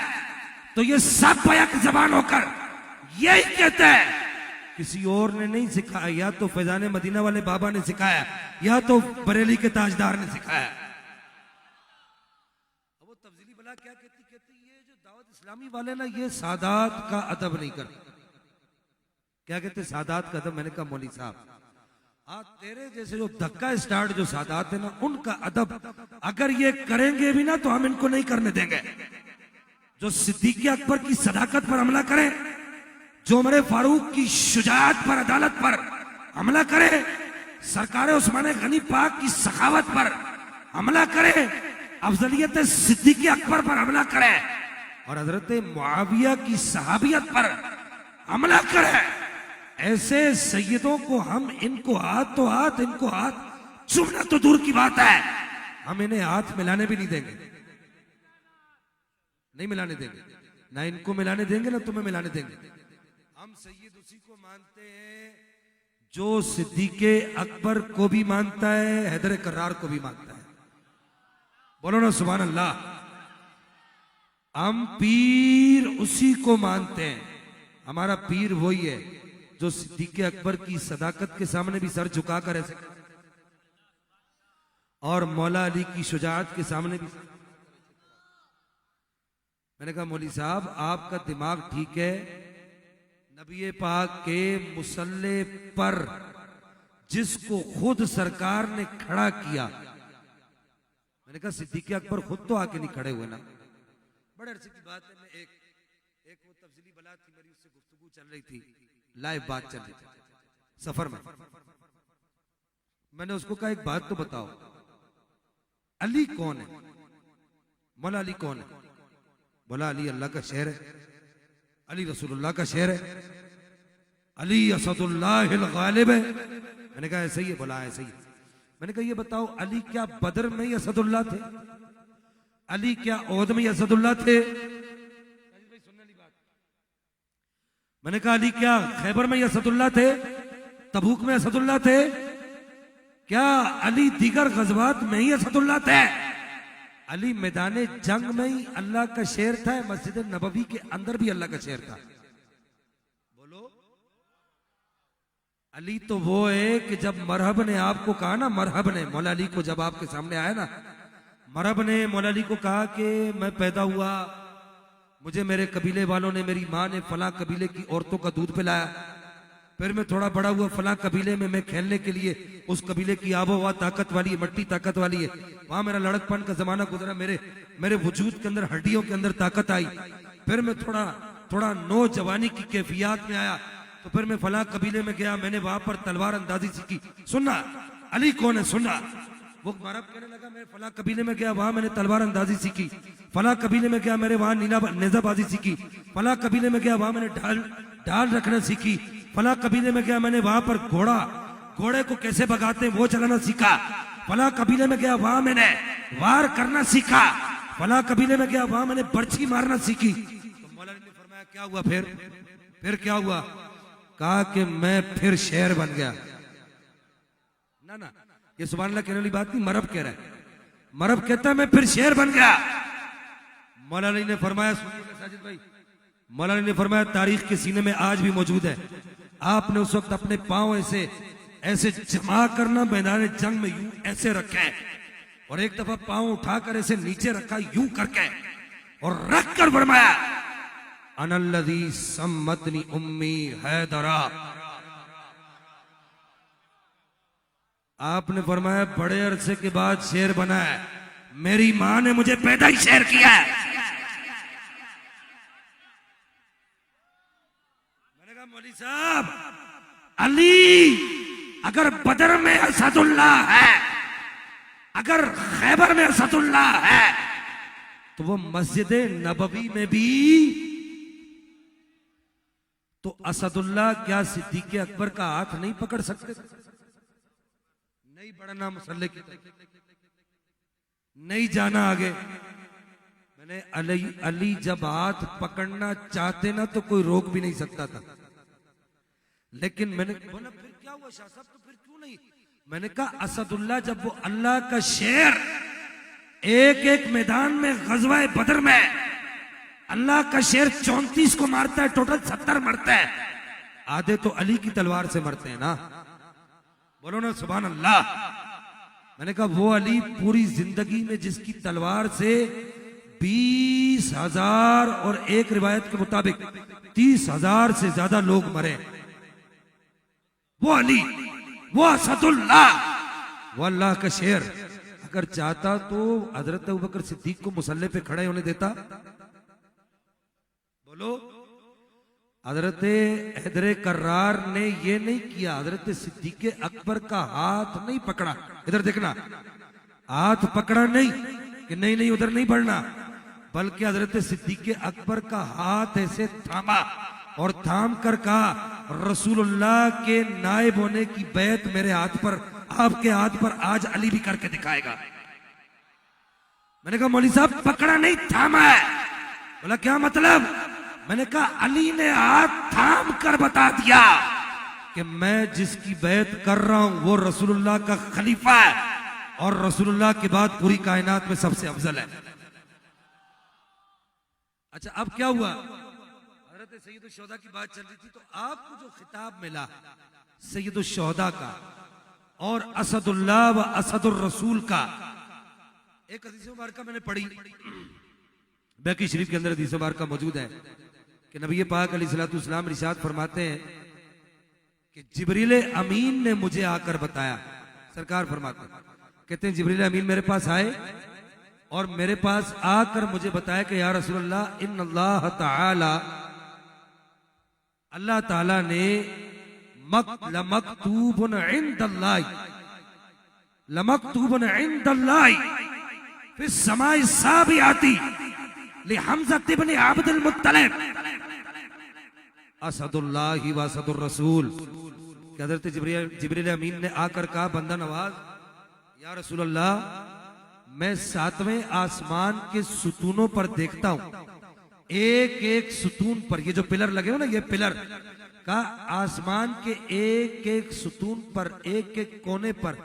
तो ये सब बैक जबान होकर यही कहते हैं, किसी और ने नहीं सिखाया, या तो फैजान मदीना वाले बाबा ने सिखाया या तो बरेली के ताजदार ने सिखाया। अब वो तफसीली बला क्या कहती ये जो दावत इस्लामी वाले ना ये सादात का अदब नहीं करते। क्या कहते सादात का अदब? मैंने कहा मौलवी साहब तेरे जैसे जो धक्का स्टार्ट जो सादात है ना उनका अदब अगर ये करेंगे भी ना तो हम इनको नहीं करने देंगे। जो सिद्दीक़ अकबर की सदाकत पर हमला करे, जो उमर फारूक की शुजाअत पर, अदालत पर हमला करे, सरकार उस्मान गनी पाक की सखावत पर हमला करे, अफजलियत सिद्दीक़ अकबर पर हमला करे और हजरत मुआविया की सहाबियत पर हमला करे, ऐसे सैयदों को हम इनको हाथ तो हाथ, इनको हाथ चूमना तो दूर की बात है, हम इन्हें हाथ मिलाने भी नहीं देंगे, नहीं मिलाने देंगे, ना इनको मिलाने देंगे ना तुम्हें मिलाने देंगे। हम सैयद उसी को मानते हैं जो सिद्दीक़े अकबर को भी मानता है, हैदर कर्रार को भी मानता है। बोलो ना सुभान अल्लाह। हम पीर उसी को मानते हैं। हमारा पीर वही है जो सिद्दीक़े अकबर की सदाकत के सामने भी सर झुकाकर ऐसे, और मौला अली की शुजाअत के सामने भी। मैंने कहा मौली साहब आपका दिमाग ठीक है, नबी पाक के मुसल्ले पर जिसको खुद सरकार ने खड़ा किया, मैंने कहा सिद्दीक़े अकबर खुद तो आके नहीं खड़े हुए ना। बड़े अरसे की बात है, मैं एक वो तफसीली बलात थी मेरी, उससे गुफ्तगू चल रही थी, लाइव बात चल रही थी सफर में। मैंने उसको कहा एक बात तो बताओ, अली कौन है? मौला अली कौन है? बोला अली अल्लाह का शेर है, अली रसूलुल्लाह का शेर है, अली असदुल्लाहिल गालिब है। मैंने कहा ऐसे ही है? बोला ऐसे ही है। मैंने कहा ये बताओ अली क्या बदर में ही असदुल्लाह थे? अली क्या ओहद में ही असदुल्लाह थे? मैंने कहा अली क्या खैबर में ही असदुल्लाह थे? तबूक में असदुल्लाह थे? क्या अली दीगर गजवात में ही असदुल्लाह थे? अली मैदान जंग में ही अल्लाह का शेर था, मस्जिद नबवी के अंदर भी अल्लाह का शेर था। बोलो। अली तो वो है कि जब मरहब ने आपको कहा ना, मरहब ने मौला अली को जब आपके सामने आया ना, मरहब ने मौला अली को कहा कि मैं पैदा हुआ, मुझे मेरे कबीले वालों ने, मेरी माँ ने फलां कबीले की औरतों का दूध पिलाया, फिर मैं थोड़ा बड़ा हुआ, फलां कबीले में मैं खेलने के लिए, उस कबीले की आबो हवा ताकत वाली है, मट्टी ताकत वाली है, वहां मेरा लड़कपन का जमाना गुजरा, मेरे वजूद के अंदर, हड्डियों के अंदर ताकत आई, फिर मैं थोड़ा नौजवानी की कैफियत में आया, तो फिर मैं फलां कबीले में गया, मैंने वहां पर तलवार अंदाजी सीखी। सुनना अली कौन है, सुनना। वो मरहब कहने लगा मैं फलां कबीले में गया, वहां मैंने तलवार अंदाजी सीखी, फलां कबीले में गया, मैंने वहां नेजाबाजी सीखी, फलां कबीले में गया, वहां मैंने ढाल रखना सीखी, फलां कबीले में गया, मैंने वहां पर घोड़े को कैसे भगाते हैं वो चलाना सीखा, फलां कबीले में गया, वहां मैंने वार करना सीखा, फलां कबीले में गया, वहां मैंने बर्छी मारना सीखी। तो मौलाना ने फरमाया क्या हुआ? फिर क्या हुआ? कहा कि मैं फिर शेर बन गया। ना ये सुभान अल्लाह कहने वाली बात नहीं, मरहब कह रहा है। मरहब कहता है मैं फिर शेर बन गया। मौलाना ने फरमाया, सुनिए साजिद भाई, मौलाना ने फरमाया तारीख के सीने में आज भी मौजूद है, आपने उस वक्त अपने पांव ऐसे जमा करना मैदान जंग में यूं ऐसे रखे, और एक दफा पांव उठाकर ऐसे नीचे रखा यूं करके, और रख कर फरमाया अनल्लज़ी सम्मतनी उम्मी हैदरा। आपने फरमाया बड़े अरसे के बाद शेर बना है, मेरी मां ने मुझे पैदा ही शेर किया है। मैंने कहा मौली साहब, अली अगर बदर में असदुल्लाह है, अगर खैबर में असदुल्लाह है, तो वो मस्जिद नबवी में भी तो असदुल्लाह क्या सिद्दीक़े अकबर का हाथ नहीं पकड़ सकते? नहीं बढ़ना मुसल्ले की, नहीं जाना आगे। मैंने अली जब हाथ पकड़ना चाहते ना तो कोई रोक भी नहीं सकता था, लेकिन मैंने बोला फिर क्या हुआ शाह साहब, तो फिर क्यों नहीं? मैंने कहा असदुल्लाह जब वो अल्लाह का शेर एक मैदान में गज़वा बदर में अल्लाह का शेर 34 को मारता है, टोटल 70 मरता है, आधे तो अली की तलवार से मरते हैं ना। बोलो ना सुभान अल्लाह। मैंने कहा वो अली पूरी जिंदगी में जिसकी तलवार से 20,000 और एक रिवायत के मुताबिक 30,000 से ज्यादा लोग मरे, वो अली, वो असदुल्लाह, वो अल्लाह का शेर अगर चाहता तो हजरत अबू बकर सिद्दीक को मुसल्ले पे खड़े होने देता? बोलो। हजरत हैदर कर्रार ने ये नहीं किया, हजरत सिद्दीक़ अकबर का हाथ नहीं पकड़ा, इधर देखना, हाथ पकड़ा नहीं कि नहीं उधर नहीं बढ़ना, बल्कि हजरत सिद्दीक़ अकबर का हाथ ऐसे थामा और थाम कर कहा रसूलुल्लाह के नायब होने की बैत मेरे हाथ पर, आपके हाथ पर आज अली भी करके दिखाएगा। मैंने कहा मौली साहब पकड़ा नहीं, थामा है। बोला क्या मतलब? मैंने कहा अली ने हाथ थाम कर बता दिया कि मैं जिसकी बैत कर रहा हूं वो रसूलुल्लाह का खलीफा है और रसूलुल्लाह के बाद पूरी कायनात में सबसे अफजल है। अच्छा, अब क्या हुआ? हजरत सैयदुल शोहदा की बात चल रही थी, तो आपको जो खिताब मिला सैयदुल शोहदा का और असदुल्लाह व असदुर रसूल का, एक हदीस मुबारका मैंने पढ़ी, बैकी शरीफ के अंदर हदीस मुबारका मौजूद है कि नबी पाक अलैहिस्सलाम इरशाद फरमाते हैं कि जिब्रील अमीन ने मुझे आकर बताया, सरकार फरमाते हैं, कहते हैं जिब्रील अमीन मेरे पास आए और मेरे पास आकर मुझे बताया कि या रसूलल्लाह इन्नल्लाह तआला, अल्लाह ताला ने लमक्तूबुन इंदल्लाह फिस समाई साबियाती लि हमज़ा इब्न अब्दुल मुत्तलिब असदुल्लाह व असदुर रसूल। कि हज़रत जिब्रील अमीन ने आकर कहा, बंदा नवाज या रसूलल्लाह, मैं 7वें आसमान के सुतूनों पर देखता हूं, एक एक सुतून पर, ये जो पिलर लगे हो ना, ये पिलर का आसमान के एक एक सुतून पर, एक एक कोने पर,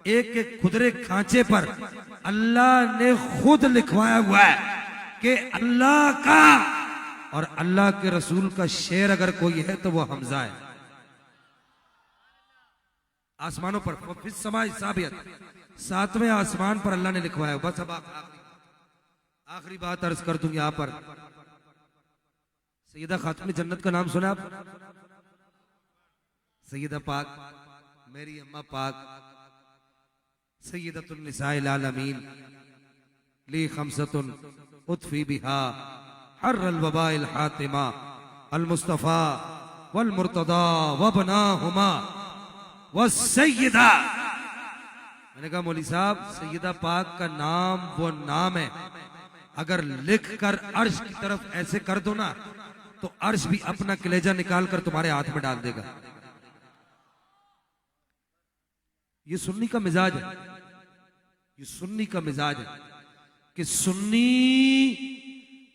एक एक खुदरे खांचे पर अल्लाह ने खुद लिखवाया हुआ है कि अल्लाह का और अल्लाह के रसूल का शेर अगर कोई है तो वो हमजा है। आसमानों पर फिर समाई साबियत, 7वें आसमान पर अल्लाह ने लिखवाया। बस अब आखिरी बात अर्ज कर दूं यहां पर, सैयदा खातून जन्नत का नाम सुना आप? सैयदा पाक, मेरी अम्मा पाक, सैयदतुन निसाइल आलमीन, ली खमसतुन उतफी बिहा हर्रल वबाइल हातिमा अल मुस्तफा वल मुर्तदा वबनाहुमा वस्सय्यदा। मैंने कहा मौली साहब, सैयदा पाक का नाम वो नाम है, अगर लिख कर अर्श की तरफ ऐसे कर दो ना तो अर्श भी अपना कलेजा निकाल कर तुम्हारे हाथ में डाल देगा। ये सुन्नी का मिजाज है, ये सुन्नी का मिजाज है कि सुन्नी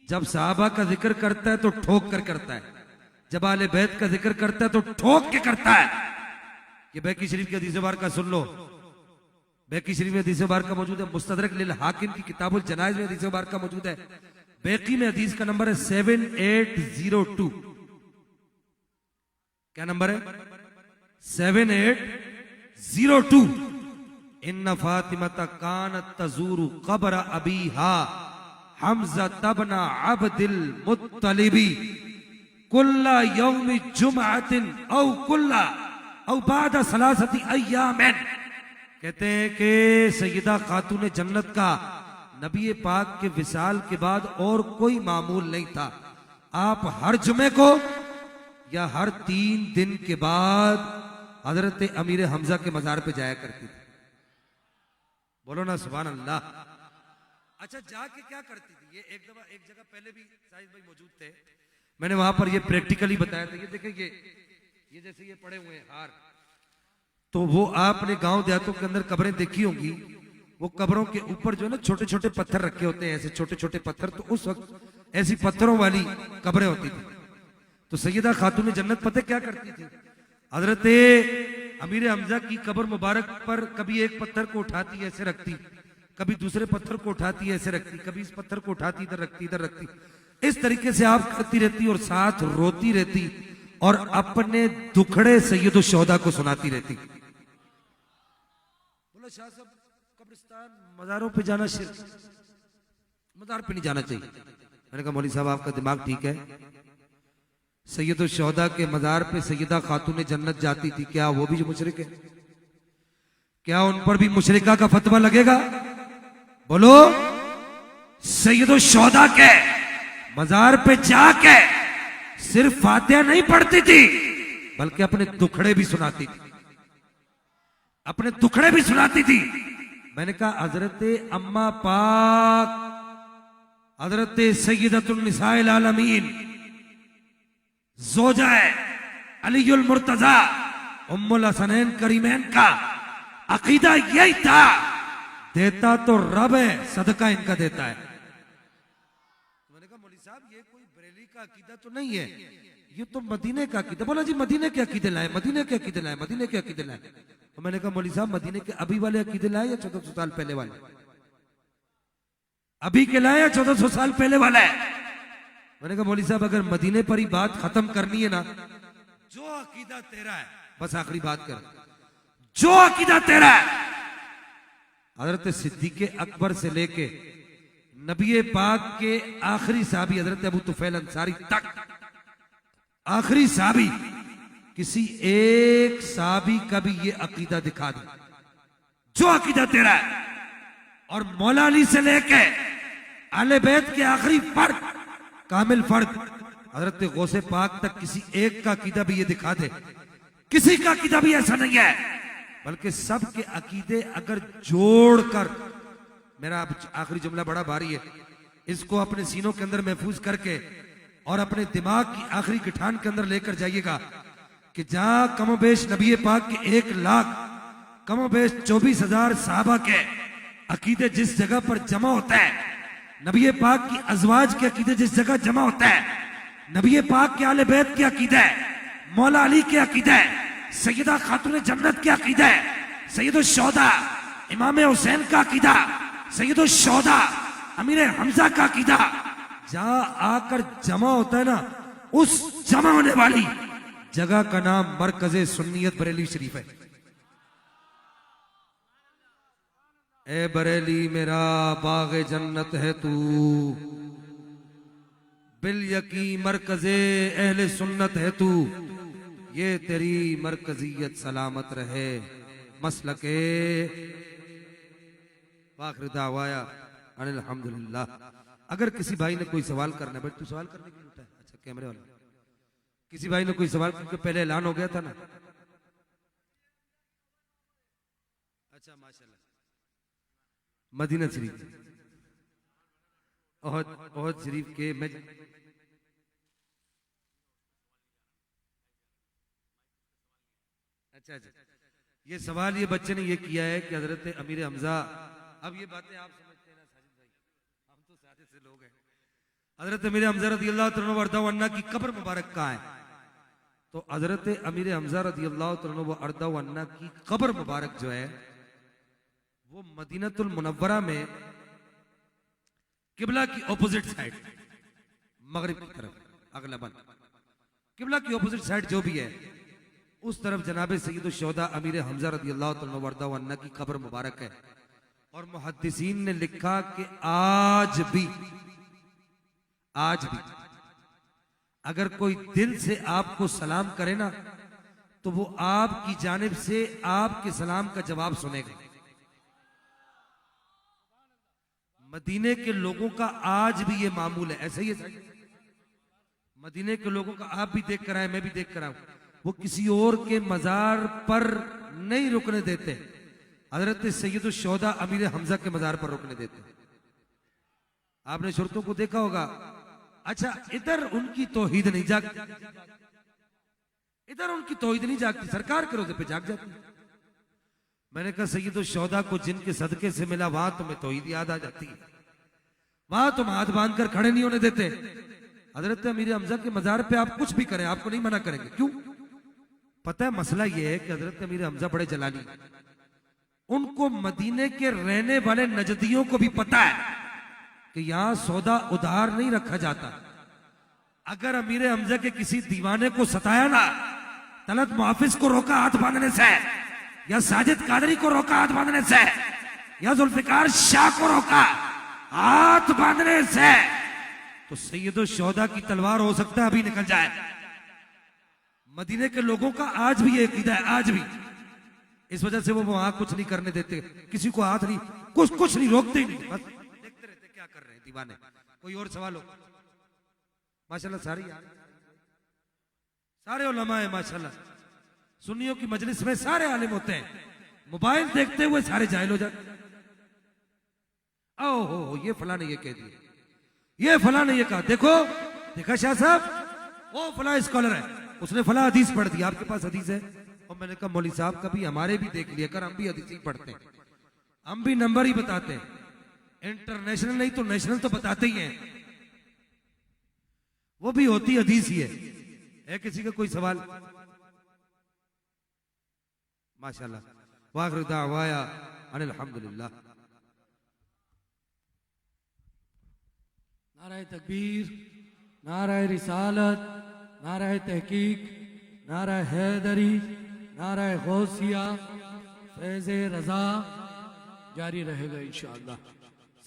जब साहबा का जिक्र करता है तो ठोक कर करता है, जब आले बैत का जिक्र करता है तो ठोक के करता है। ये बैकी शरीफ की हदीस बार का सुन लो, बैकी शरीफ में हदीस बार का मौजूद है, मुस्तदरक लिल हाकिम की किताबुल जनाइज में हदीस बार का मौजूद है, बैकी में हदीस का नंबर है 7802। क्या नंबर है? 7802। इन्ना फातिमता कानत तजूरु कब्र अबीहा हमजा तबना अब्दुल मुत्तलिबी कुल्ला यौम जुमअतिन औ कुल्ला औ बाद सलासती अय्यामिन। कहते हैं कि सैयदा खातून जन्नत का नबी पाक के विसाल के बाद और कोई मामूल नहीं था, आप हर जुमे को या हर 3 दिन के बाद हजरत अमीर हमजा के मजार पे जाया करती थी। बोलो ना सुभान अल्लाह। अच्छा, जाके क्या करती थी? ये एक जगह पहले भी साहिद भाई मौजूद थे, मैंने वहां पर ये प्रैक्टिकली बताया था। ये देखिए, ये जैसे ये पड़े हुए हार, तो वो आपने गांव देहातों के अंदर कब्रें देखी होंगी, वो कब्रों के ऊपर जो है ना छोटे छोटे पत्थर रखे होते हैं, ऐसे छोटे छोटे पत्थर, तो उस वक्त ऐसी पत्थरों वाली कब्रें होती थी। तो सैयदा खातून जन्नत पता क्या करती थी? हजरत अमीर हमजा की कब्र मुबारक पर कभी एक पत्थर को उठाती ऐसे रखती, कभी दूसरे पत्थर को उठाती ऐसे रखती, कभी इस पत्थर को उठाती इधर रखती, इधर रखती, इस तरीके से आप करती रहती और साथ रोती रहती और अपने दुखड़े सैयदुल शोहदा को सुनाती रहती। बोला शाह साहब, कब्रिस्तान मजारों पे जाना शिर्क, मजार पे नहीं जाना चाहिए। मैंने कहा मौली साहब आपका दिमाग ठीक है, सैयदुल शोहदा के मजार पे सैयदा खातून जन्नत जाती थी, क्या वो भी मुशरिक है? क्या उन पर भी मुशरिका का फतवा लगेगा? बोलो। सैयदुल शोहदा के मजार पे जाके सिर्फ फातिहा नहीं पढ़ती थी बल्कि अपने दुखड़े भी सुनाती थी, अपने दुखड़े भी सुनाती थी। मैंने कहा हजरत अम्मा पाक, हजरत सैयदतुन निसाइल आलमीन, ज़ौजाए अलीयुल मुर्तजा उम्मुल हसनैन करीमैन का अकीदा यही था, देता तो रब है, सदका इनका देता है। मैंने कहा मौली साहब ये कोई बरेली का अकीदा तो नहीं है, ये तो मदीने का अकीदा। बोला जी मदीने के अकीदे लाए, मदीने के अकीदे लाए, मदीने के अकीदे लाए। तो मैंने कहा मौलवी साहब मदीने के अभी वाले अकीदे लाए या 1400 साल पहले वाले? अभी के लाए या 1400 साल पहले वाला है? मैंने कहा मौलवी साहब अगर मदीने पर ही बात खत्म करनी है ना, जो अकीदा तेरा है, बस आखिरी बात कर, जो अकीदा तेरा है, हजरत सिद्दीक़ अकबर से लेके नबी पाक के आखिरी साहबी हजरत अबू तुफैल अंसारी तक, आखिरी साहबी, किसी एक साहबी का भी ये अकीदा दिखा दे जो अकीदा तेरा है। और मौला अली से लेके आले बैत के आखिरी फर्द, कामिल फर्द हजरत गौसे पाक तक किसी एक का अकीदा भी ये दिखा दे, किसी का अकीदा भी ऐसा नहीं है, बल्कि सब के अकीदे अगर जोड़कर, मेरा आखिरी जुमला बड़ा भारी है, इसको अपने सीनों के अंदर महफूज करके और अपने दिमाग की आखिरी गिठान के अंदर लेकर जाइएगा कि जहां कमोबेश नबी पाक के 1 लाख कमोबेश 24,000 साहबा के अकीदे जिस जगह पर जमा होता है, नबी पाक की अजवाज के अकीदे जिस जगह जमा होता है, नबी पाक के आले बैत के अकीदे, मौला अली के अकीदे, सैयदा खातून जन्नत के अकीदे, सैयदुल शोहदा इमाम हुसैन का अकीदा, सैयदुल शोहदा अमीर हमजा का अकीदा जहां आकर जमा होता है ना, उस जमा होने वाली जगह का नाम मरकज़े सुन्नियत बरेली शरीफ है। ए बरेली मेरा बाग़े जन्नत है तू, बिल यकी मरकज़े अहले सुन्नत है तू, ये तेरी मरकजियत सलामत रहे। मसलके आखिर दावाया अनिल हम्दुलिल्लाह। अगर किसी भाई ने कोई सवाल करना है, भाई तू सवाल करने के लिए उठा है? अच्छा कैमरे वाला, किसी भाई ने कोई सवाल करके पहले ऐलान हो गया था ना? अच्छा माशाल्लाह, मदीना शरीफ ओहद शरीफ के मैं अच्छा ये सवाल ये बच्चे ने ये किया है कि हजरत अमीर हमजा, अब ये बातें आप समझते हैं ना साजिद भाई, हम तो सादे से लोग हैं। हजरत अमीर हमजा रज़ी अल्लाह तआला अन्हु की कब्र मुबारक कहाँ है? तो हजरत अमीर हमजा रज़ी अल्लाह तआला अन्हु की कब्र मुबारक जो है वो मदीनतुल मुनव्वरा में किबला की ऑपोजिट साइड, मगरिब की तरफ, अगलबन किबला की ऑपोजिट साइड जो भी है उस तरफ जनाबे सैयदुल शोहदा अमीर हमजा रज़ियल्लाहु तआला अन्हु की कब्र मुबारक है। और मुहद्दिसीन ने लिखा कि आज भी अगर कोई दिल से आपको सलाम करे ना, तो वो आपकी जानिब से आपके सलाम का जवाब सुनेगा। मदीने के लोगों का आज भी ये मामूल है, ऐसा ही है। मदीने के लोगों का आप भी देख कर आए, मैं भी देख कर आऊं, वो किसी और के मजार पर नहीं रुकने देते, हजरत सैयदुल शोहदा अमीर हमजा के मजार पर रुकने देते। आपने शर्तों को देखा होगा। अच्छा इधर उनकी तौहीद नहीं जागती, इधर उनकी तौहीद नहीं जागती, सरकार के रोजे पे जाग जाती। मैंने कहा सैयदुल शोहदा को जिनके सदके से मिला वहां तुम्हें तौहीद याद आ जाती है, वहां तुम हाथ बांध कर खड़े नहीं होने देते। हजरत अमीर हमजा के मजार पे आप कुछ भी करें आपको नहीं मना करेंगे। क्यों? पता है मसला यह है कि हजरत अमीर हमजा बड़े जलाली, उनको मदीने के रहने वाले नजदियों को भी पता है कि यहां सौदा उधार नहीं रखा जाता। अगर अमीर हमजा के किसी दीवाने को सताया ना, तलत मुहाफिज को रोका हाथ बांधने से, या साजिद कादरी को रोका हाथ बांधने से, या जुल्फिकार शाह को रोका हाथ बांधने से, तो सैयदुल शोहदा की तलवार हो सकता है अभी निकल जाए। मदीने के लोगों का आज भी ये अकीदा है, आज भी। इस वजह से वो वहां कुछ नहीं करने देते, किसी को हाथ नहीं, कुछ नहीं, रोकते ही नहीं, बस देखते रहते क्या कर रहे हैं दीवाने। कोई और सवाल हो? माशाल्लाह सारे उलमा है माशाल्लाह, सुन्नियों की मजलिस में सारे आलिम होते हैं, मोबाइल देखते हुए सारे जाहिल हो जाते। ओहो ये फला ने ये कह दिया, ये फला ने ये कहा, देखा शाह साहब वो फला स्कॉलर है, उसने फला हदीस पढ़ दी, आपके पास हदीस है? और मैंने कहा मौलवी साहब कभी हमारे भी देख लिया कर, हम भी हदीस ही पढ़ते हैं, हम भी नंबर ही बताते हैं, इंटरनेशनल नहीं तो नेशनल तो बताते ही हैं, वो भी होती हदीस ही है। है किसी का कोई सवाल? माशाल्लाह। वाखिर दावाया अनिल हम्दुलिल्लाह। नाराए तकबीर, नाराए रिसालत, नाराए तहकीक, नाराए हैदरी, नाराए गौसिया, फैज़े रज़ा जारी रहेगा इंशाअल्लाह।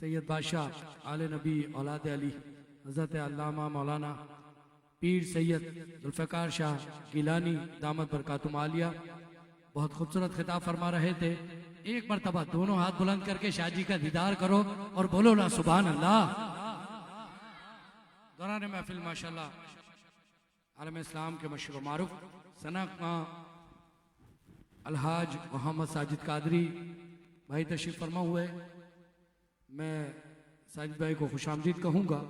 सैयद बादशाह आले नबी औलाद अली हज़रत अल्लामा मौलाना पीर सैयद जुल्फ़िकार शाह गिलानी दामत बरकातुम आलिया बहुत खूबसूरत खिताब फरमा रहे थे। एक मरतबा दोनों हाथ बुलंद करके शाह जी का दीदार करो और बोलो ना सुभान अल्लाह। दौरान महफिल माशाल्लाह आलम इस्लाम के मशहूर मारूफ सना अलहाज मोहम्मद साजिद कादरी भाई तशरीफ फरमा हुए। मैं साजिद भाई को खुशामदीद कहूँगा।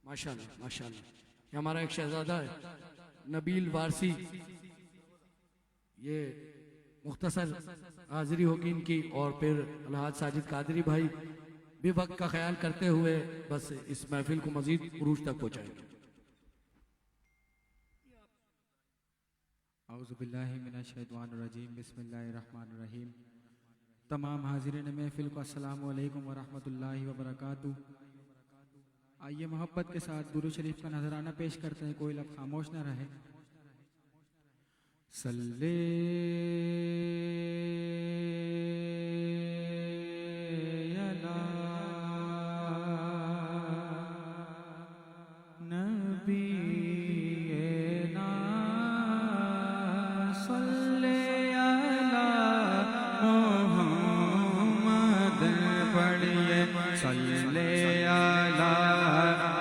माशाल्लाह माशाल्लाह। ये हमारा एक शहजादा है नबील वारसी। ये मुख्तसर हाजिरी होगी इनकी और फिर अलहाज साजिद कादरी भाई भी वक्त का ख्याल करते हुए बस इस महफिल को मजीद उरूज तक पहुँचाएंगे। औज़ुबिल्लाहि मिनश्शैतानिर्रजीम बिस्मिल्लाहिर्रहमानिर्रहीम। तमाम हाज़िरीन महफिल को अस्सलामु अलैकुम व रहमतुल्लाहि व बरकातुहू। आइए मोहब्बत के साथ दुरूद शरीफ का नजराना पेश करते हैं, कोई लफ्ज़ खामोश न रहे। सल्ले अला नबीना सल्ले अला मोहम्मद पढ़िए सल्ले अला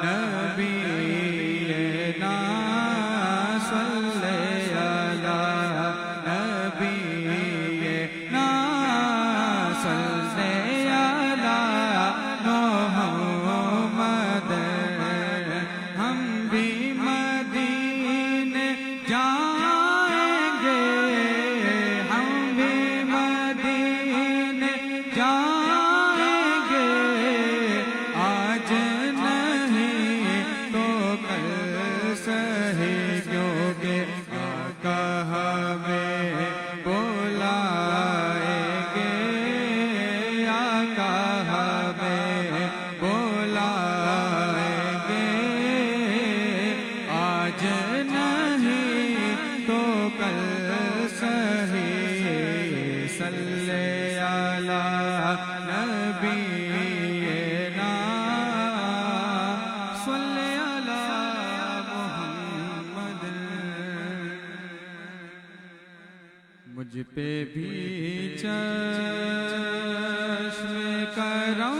नबीना सल्ले अला नबीना सल्ले अला मोहम्मद। हम भी मदीने जाएंगे, हम भी मदीने जाएंगे, आज नहीं तो कल सही क्योंकि आका हमें बुलाएंगे, आका हमें बुलाएंगे, आज नहीं तो कल सही। सल्ले अला नबीना सल्ले अला मोहम्मद। मुझ पे भी चश्म करम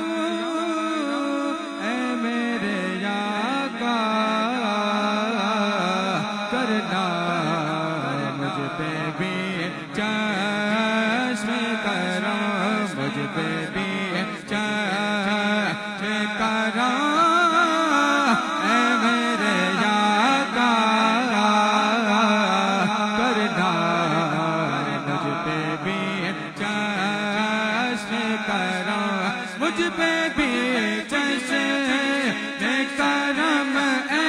ऐ मेरे आका करना, मुझ पे भी चश्म करम, मुझ पे भी चश्म करम ऐ मेरे आका करना, मुझ पे भी चश्म करम, मुझ पे भी चश्म करम ऐ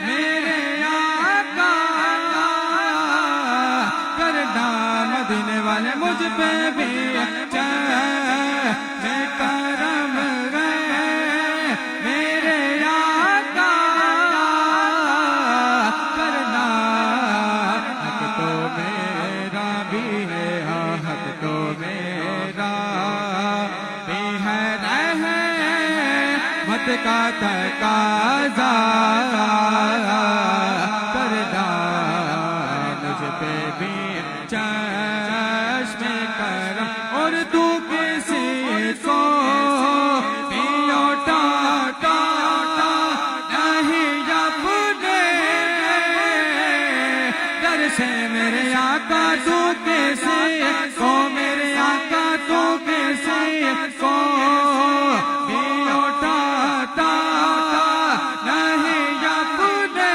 मेरे आका करना। मदीने वाले मुझ पे भी चश्म करम है मेरे आका करना। हक तो मेरा भी है, हाँ हक तो मेरा भी है, रहमत का तकाज़ा करना। मुझ पे भी चश्म करम और तू किसी को भी उठाता नहीं अपने दर से मेरे आका। तू किसी को मेरे आका, तू किसी को भी उठाता नहीं अपने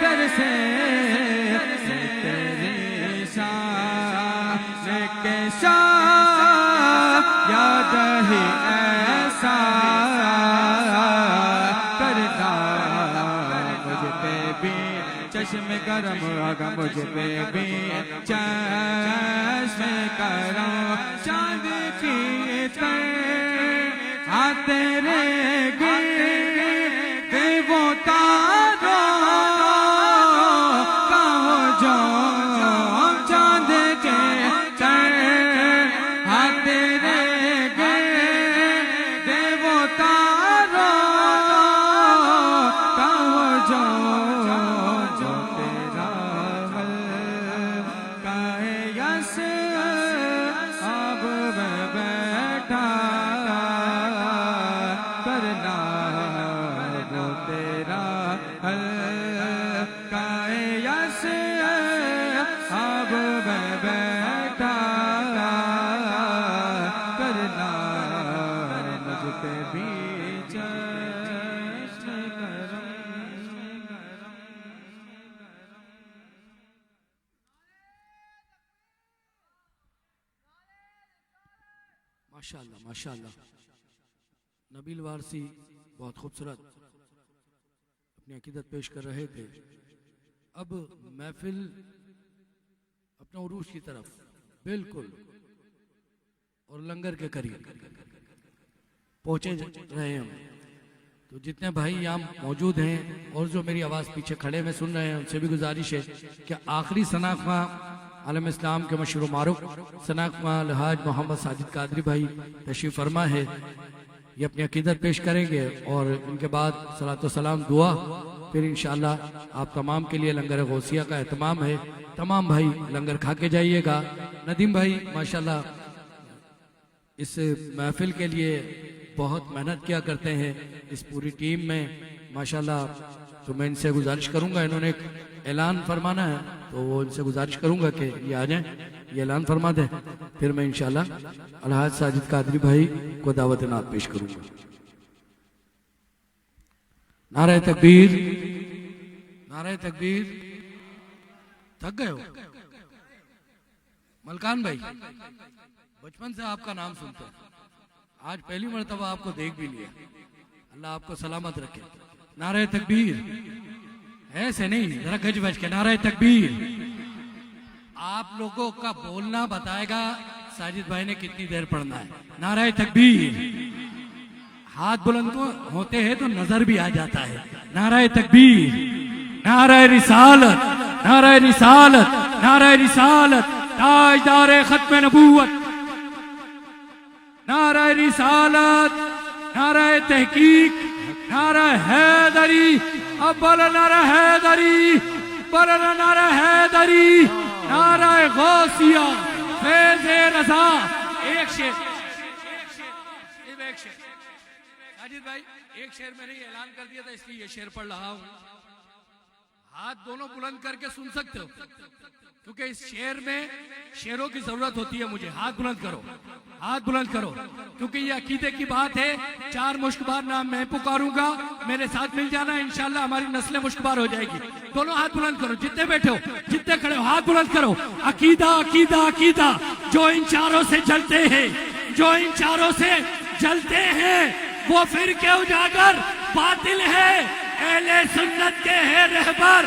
दर से। तेरी शान के शान याद ही ऐसा चश्म करम आगा मुझ पे भी चश्म करम चांद की तरह आ तेरे गिर्द वो तारा कहो जो चांद के तरह आ तेरे गिर्द वो तारा कहो जो तेरा काहे यस अब मैं बैठा करना वो तेरा काहे यस अब मैं बैठा करना मुझ पे भी चश्म करम। माशाअल्लाह माशाअल्लाह। नबील वारसी बहुत खूबसूरत अपनी अकीदत पेश कर रहे थे। अब महफिल अपने उरूज की तरफ बिल्कुल और लंगर के करीब पहुंचे रहे हैं हम। तो जितने भाई यहाँ मौजूद हैं और जो मेरी आवाज़ पीछे खड़े में सुन रहे हैं उनसे भी गुजारिश है कि आखिरी सनाख्मा आलम इस्लाम के मशहूर मारूफ सनाख्मा अलहाज मोहम्मद साजिद कादरी भाई तशरीफ फरमा है। ये अपनी अकीदत पेश करेंगे और इनके बाद सलातो सलाम दुआ, फिर इंशाअल्लाह आप तमाम के लिए लंगर गौसिया का एहतमाम है। तमाम भाई लंगर खा के जाइएगा। नदीम भाई माशाअल्लाह इस महफिल के लिए बहुत मेहनत किया करते हैं इस पूरी टीम में माशाअल्लाह। तो मैं इनसे गुजारिश करूंगा, इन्होंने एक ऐलान फरमाना है तो वो इनसे गुजारिश करूंगा कि ये आ जाएं, ये ऐलान फरमा दें, फिर मैं इंशाअल्लाह अलहाज साजिद कादरी भाई को दावत नात पेश करूंगा। नारे तकबीर, नारे तकबीर। थक गए हो मलकान भाई? बचपन से आपका नाम सुनते हैं, आज पहली मर्तबा आपको देख भी लिया। अल्लाह आपको सलामत रखे। नारे तकबीर, ऐसे नहीं, जरा गज बज के नारे तकबीर। आप लोगों का बोलना बताएगा साजिद भाई ने कितनी देर पढ़ना है। नारे तकबीर। हाथ बुलंद होते हैं तो नजर भी आ जाता है। नारे तकबीर, नारे रिसालत, नारे रिसालत, नारे रिसालत, ताजदारे खत्म नबूवत, नारे रिसालत, नारे तहकीक, नारे हैदरी। अब बोलो नारे हैदरी, बोलो नारे हैदरी, नारे गौसिया, फैज़े रज़ा। एक शेर, एक शेर साजिद भाई, एक शेर मैंने ऐलान कर दिया था इसलिए ये शेर पढ़ रहा हूं। हाथ दोनों बुलंद करके सुन सकते हो क्योंकि इस शेर में शेरों की जरूरत होती है मुझे। हाथ बुलंद करो, हाथ बुलंद करो, क्योंकि ये अकीदे की बात है। 4 मुश्कबार नाम मैं पुकारूंगा, मेरे साथ मिल जाना, इंशाल्लाह हमारी नस्लें मुश्कबार हो जाएगी। दोनों हाथ बुलंद करो, जितने बैठे हो, जितने खड़े हो, हाथ बुलंद करो। अकीदा अकीदा अकीदा, जो इन चारों से जलते हैं, जो इन चारों से जलते हैं, वो फिर के उजागर बातिल है। अहले सुन्नत के है रहबर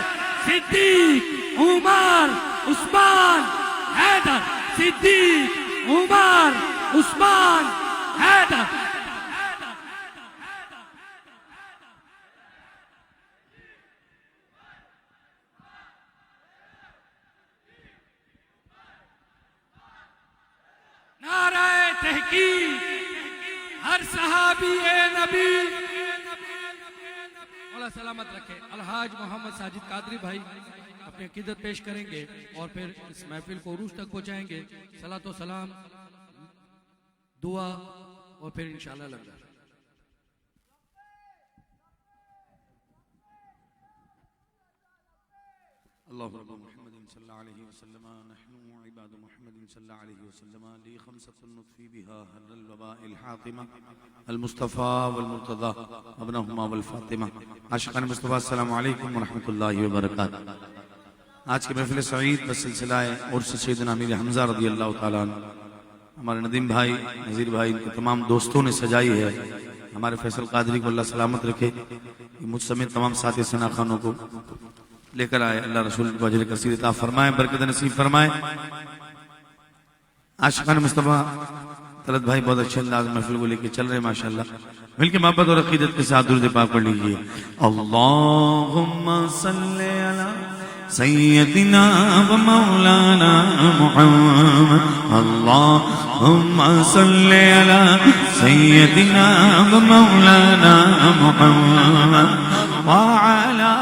सिद्दीक, उमर, उस्मान, हैदर। सिद्दीक, उमर, उस्मान, हैदर। नारे तहकीक, हर सहाबी ए नबी अल्लाह सलामत रखे। अलहाज मोहम्मद साजिद कादरी भाई अपनी अकीदत पेश करेंगे और फिर इस महफिल को उरूज तक पहुंचाएंगे। सलातो सलाम, दुआ और फिर इंशाअल्लाह लंगर। अल्लाहु मुहम्मद सल्लल्लाहु अलैहि वसल्लम नहनु इबाद मुहम्मद सल्लल्लाहु अलैहि वसल्लम ली खमसतुन नुत्फी बिहा हल वबाइल हातिमा अल मुस्तफा वल मुर्तदा अबनहुमा वल फातिमा आशिकान मुस्तफा अस्सलामु अलैकुम व रहमतुल्लाहि व बरकातहू। आज के महफिल सईद का सिलसिला है उर्स सैयदना अमीर हमजा रज़ी अल्लाह तआला अन्हु। हमारे नदीम भाई, नज़ीर भाई, इनके तमाम दोस्तों ने सजाई है। हमारे फैसल कादरी को अल्लाह सलामत रखे, मुझ समेत तमाम साथी सना खानों को। लेकर आए। अल्लाह रसूल को अजर कसीर अता फरमाए, बरकत नसीब फरमाए। आशिकान मुस्तफा तलत भाई बहुत अच्छे अंदाज महफिल को लेके चल रहे माशाल्लाह। मिलके मोहब्बत और अकीदत के साथ दुरूद पाक पढ़ लीजिए। अल्लाहुम्मा सल्ली अला सय्यदिना व मौलाना मुहम्मद, अल्लाहुम्मा सल्ली अला सय्यदिना व मौलाना मुहम्मद व अला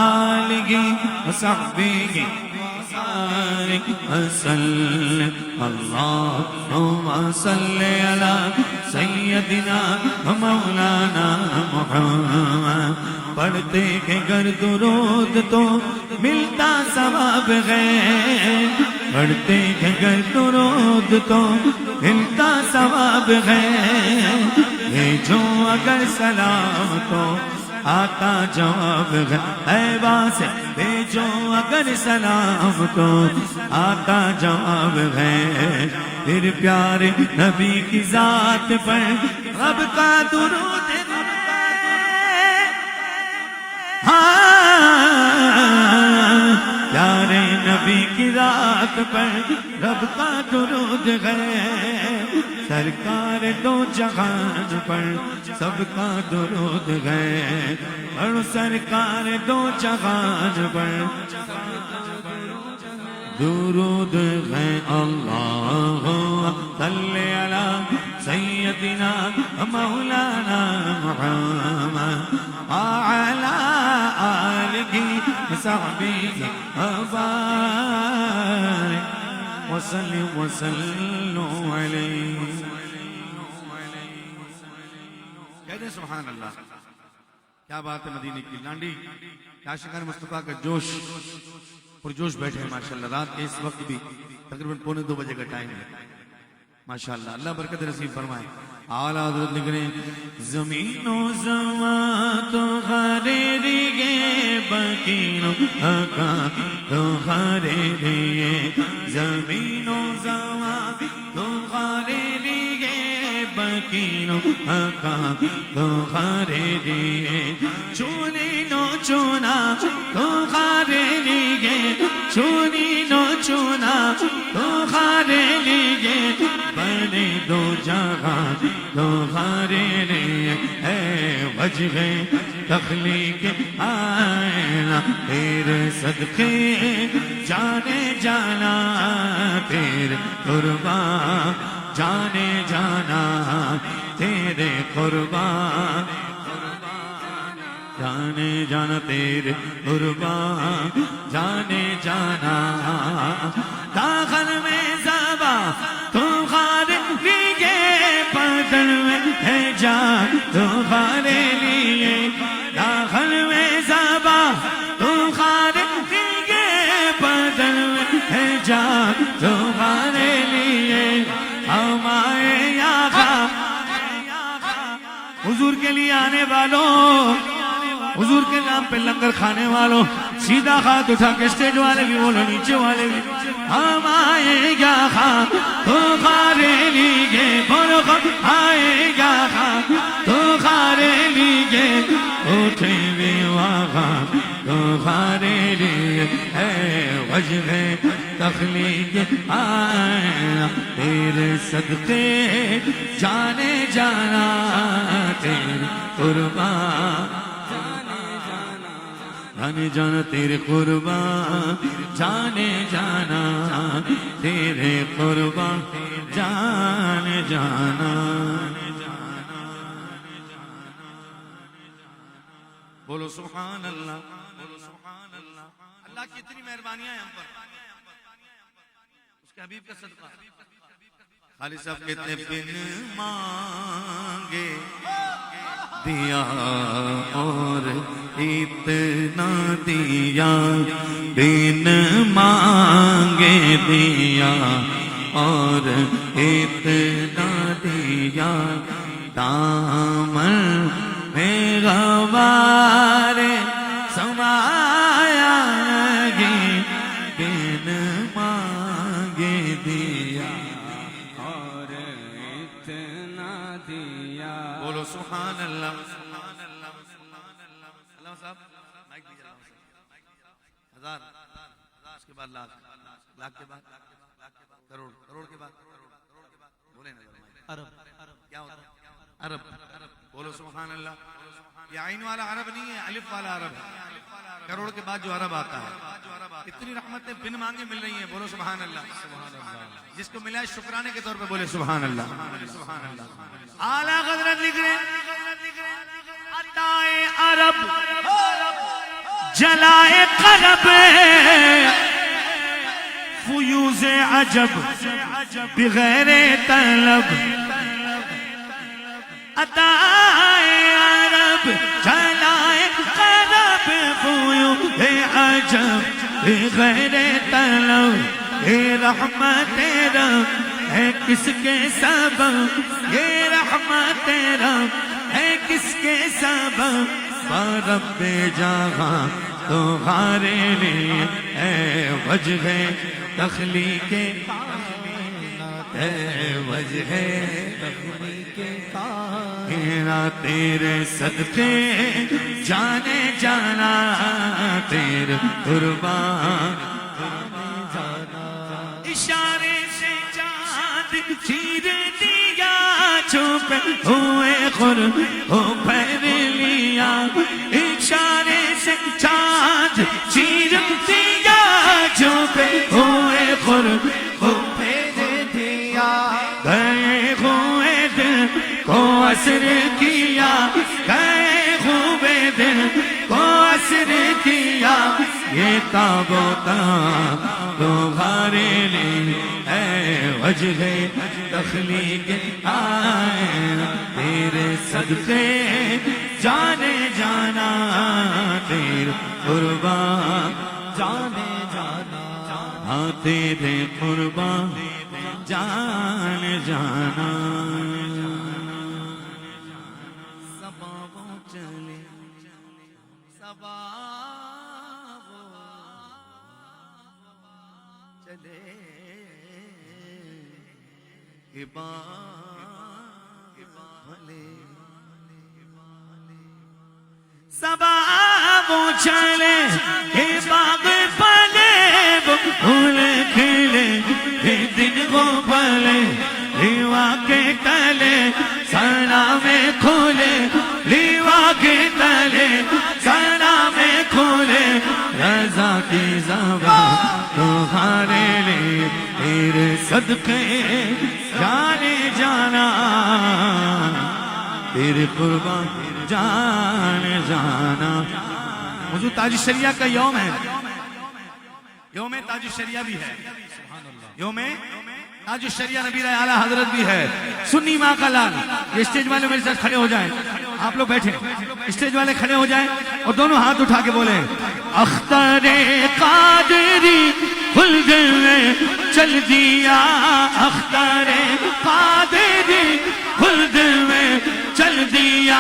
आलिहि व सहबिहि वसल्लम। अल्लाहुम्मा सल्ली अला सय्यदिना व मौलाना मुहम्मद। पढ़ते के घर दुरूद तो मिलता सवाब है, पढ़ते के घर दुरूद तो मिलता सवाब है। ये जो अगर सलाम तो आता जवाब है, ऐबा से भेजो अगर सलाम तो आता जवाब है। फिर प्यारे नबी की जात पर रब का दुरूद, प्यारे नबी की रात पर रब का दुरूद है। सरकार दो जहान पर सबका दुरूद है, और सरकार दो जहान पर दुरूद है। अल्लाहुम्मा सल्ली अला सय्यदिना मौलाना मुहम्मद अला आलिहि वसहबिहि वसल्लिम वसल्लु अलैहि। कहते सुभान अल्लाह। क्या बात है मदीने की लांडी, आशिकान मुस्तफा का जोश पुरजोश बैठे हैं माशाल्लाह। रात के इस वक्त भी तकरीबन 1:45 बजे का टाइम है माशाल्लाह। अल्लाह बरकत नसीब फरमाए। आला हज़रत लिख रहे हैं, ज़मीनो ज़मा तो हरे दिए बकीनो अका तो हरे दिए, ज़मीनो ज़मा तो हरे दिए बकीनो अका तो हरे दिए, चुनी नो चुना तो हरे दिए, चुनी नो चुना तो हरे दिए, बने दो जहां तुम्हारे लिए है वजह तख्लीक आएना, तेरे सदके जाने जाना, तेरे कुर्बान जाने जाना, तेरे कुर्बान जाने जाना, तेरे कुर्बान जाने जाना। दाखिल में ज़बा तुम्हारे लिए, बदन में है जान तुम्हारे लिए, दाखिल में ज़बा तुम्हारे लिए, बदन में है जान तुम्हारे लिए। हमारे यहाँ हुजूर के लिए आने वालों, हुजूर के नाम पे लंगर खाने वालों, सीधा हाथ उठा के स्टेज वाले भी बोलो, नीचे वाले भी, हम आएगा खां तुम्हारे लिए, बोलो हम आएगा खां तुम्हारे लिए, उठे वहाँ तुम्हारे लिए है वजह तख्लीक आया, तेरे सदके जाने जाना, तेरे कुर्बान जाने जाना, तेरे कुर्बान जाने जाना, तेरे कुर्बान जाने जाना। बोलो सुभान अल्लाह, बोलो सुभान अल्लाह। अल्लाह की इतनी मेहरबानियां हैं हम पर, उसके हबीब का सदका। खाली साहब कहते बिन मांगे दिया और इतना दिया, बिन मांगे दिया और इतना दिया, दामन में गवारे समाया नहीं, बिन मांगे दिया और इतना दिया। बोलो सुभान अल्लाह। अल्लाह साहब माइक दीजिए। हजार, उसके बाद लाख, लाख के बाद करोड़, करोड़ के बाद बोले ना अरब, क्या होता है अरब, बोलो सुभान अल्लाह। ये आइन वाला अरब नहीं है, अलिफ वाला अरब है। करोड़ के बाद जो अरब आता है, इतनी रहमतें बिन मांगे मिल रही हैं, बोलो सुभान अल्लाह। जिसको मिला है शुक्राने के तौर पे बोले सुभान अल्लाह। आला हज़रत लिख रहे अताए अरब जलाए करब फुयूज़े अजब बिगैरे तलब। अताए अरब जलाए करब फुयूज़े अजब बिगैरे तलब। ये रहमत रब है किसके सबब, ये रहमत रब है किसके सबब। रब्बे जहां तुम्हारे लिए है वजह तख्लीके, है वजह तख्लीके कायना। तेरे सदके जाने जाना तेरे कुर्बान। इशारे से चांद चीर दिया, छुप हुए खुर हो फैर लिया। इशारे से चांद चीर दिया, छुप हुए खुर हो फैर दिया। गए हुए दिन को असर किया, गए हुए दिन को असर किया। ये ताबोता तुम्हारे लिए है वजह तख्लीक कायना। तेरे सदके जाने जाना तेरे कुर्बान, जाने जाना हाँ तेरे कुर्बान जाने जाना। सबाबों चले चले सबा वो चले के बाग पले, वो फूल खिले के दिन वो पले। लीवा के तले सना में खोले, लीवा के तले सना में खोले। रजा की ज़बान तुम्हारे लिए तेरे सदके जाने जाना तेरे कुर्बान जाने जाना। हुजूर ताज शरिया का यौम है, यौम ताज शरिया भी है, यौम ताज शरिया नबी आला हजरत भी है। सुन्नी माँ का लाल। ये स्टेज वाले मेरे साथ खड़े हो जाएं, आप लोग बैठे, स्टेज वाले खड़े हो जाएं और दोनों हाथ उठा के बोले अख्तरे कादरी खुल में चल दिया। अख्तरे कादरी खुल में चल दिया।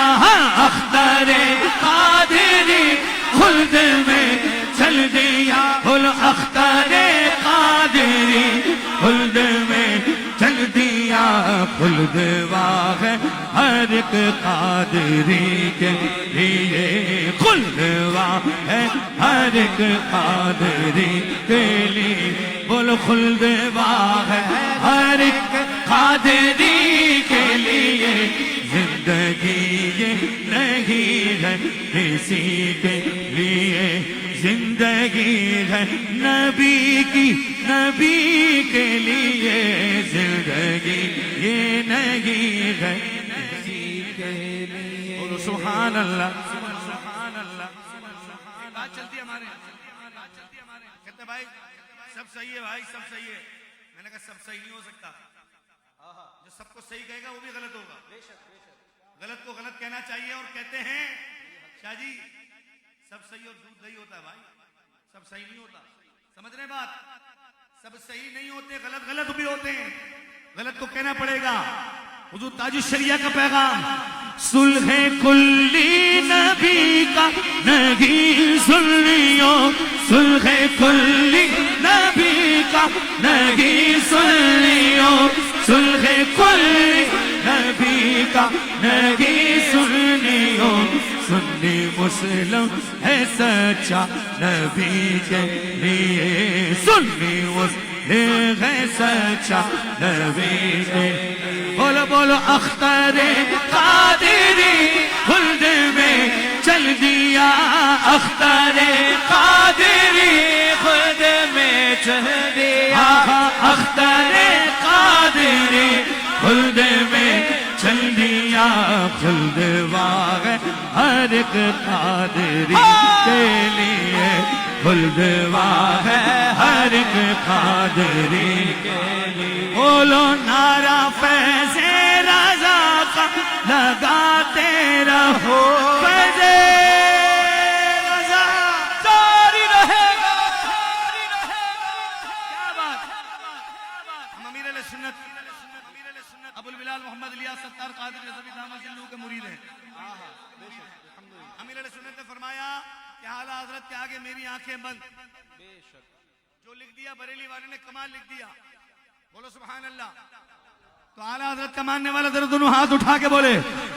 अख्तरे कादरी खुल्द में चल दिया। बोल अख्तरे कादरी खुल्द में चल दिया। खुल्द वाह हर एक कादरी के लिए, खुल्द वाह है हर एक कादरी के लिए। बोल खुल्द वाह है हर एक कादरी के लिए। जिंदगी ये नहीं है किसी के लिए, जिंदगी है नबी की, नबी के लिए। जिंदगी ये नहीं है किसी के लिए। बोलो सुभान अल्लाह, सुभान अल्लाह। बात चलती है हमारे, कहते भाई सब सही है, भाई सब सही है। मैंने कहा सब सही नहीं हो सकता, जो सबको सही कहेगा वो भी गलत होगा। गलत को गलत कहना चाहिए। और कहते हैं शाह जी सब सही और दूध नहीं होता है भाई, सब सही नहीं होता। समझ रहे बात? सब सही नहीं होते, गलत गलत भी होते हैं। गलत को कहना पड़ेगा। हुजूर ताजुश शरिया का पैगाम सुल्हे कुल्ली नबी का नहीं सुनियो। सुल्हे कुल्ली नबी का नहीं सुनियो। सुल्हे कुल्ली नबी का नहीं सुनियो। सुन सुन्नी मुस्लिम है सच्चा नबी के लिए, सुन्नी मुस्लिम है सच्चा नबी के। बोलो बोलो अख्तर कादिरी खुल्द में चल दिया, अख्तर कादिरी खुल्द में चल दिया, अख्तर कादिरी खुल्द में चल दिया। खुल्द वाग हर एक कादिरी के लिए, खुल्द वाग हर एक कादिरी के लिए। बोलो नारा फैज़े रज़ा का लगाते रहो, फैज़े रज़ा जारी रहेगा, जारी रहेगा। क्या बात, हम अमीर अहले सुन्नत अबुल बिलाल मोहम्मद इलियास सत्तार कादिर नज़वी दामद जिल्लू के मुरीद हैं। अमीर अहले सुन्नत ने फरमाया कि आला हज़रत के आगे मेरी आंखें बंद, जो लिख दिया बरेली वाले ने कमाल लिख दिया। बोलो सुभान अल्लाह। तो आला हज़रत का मानने वाला जरा दोनों हाथ उठा के बोले,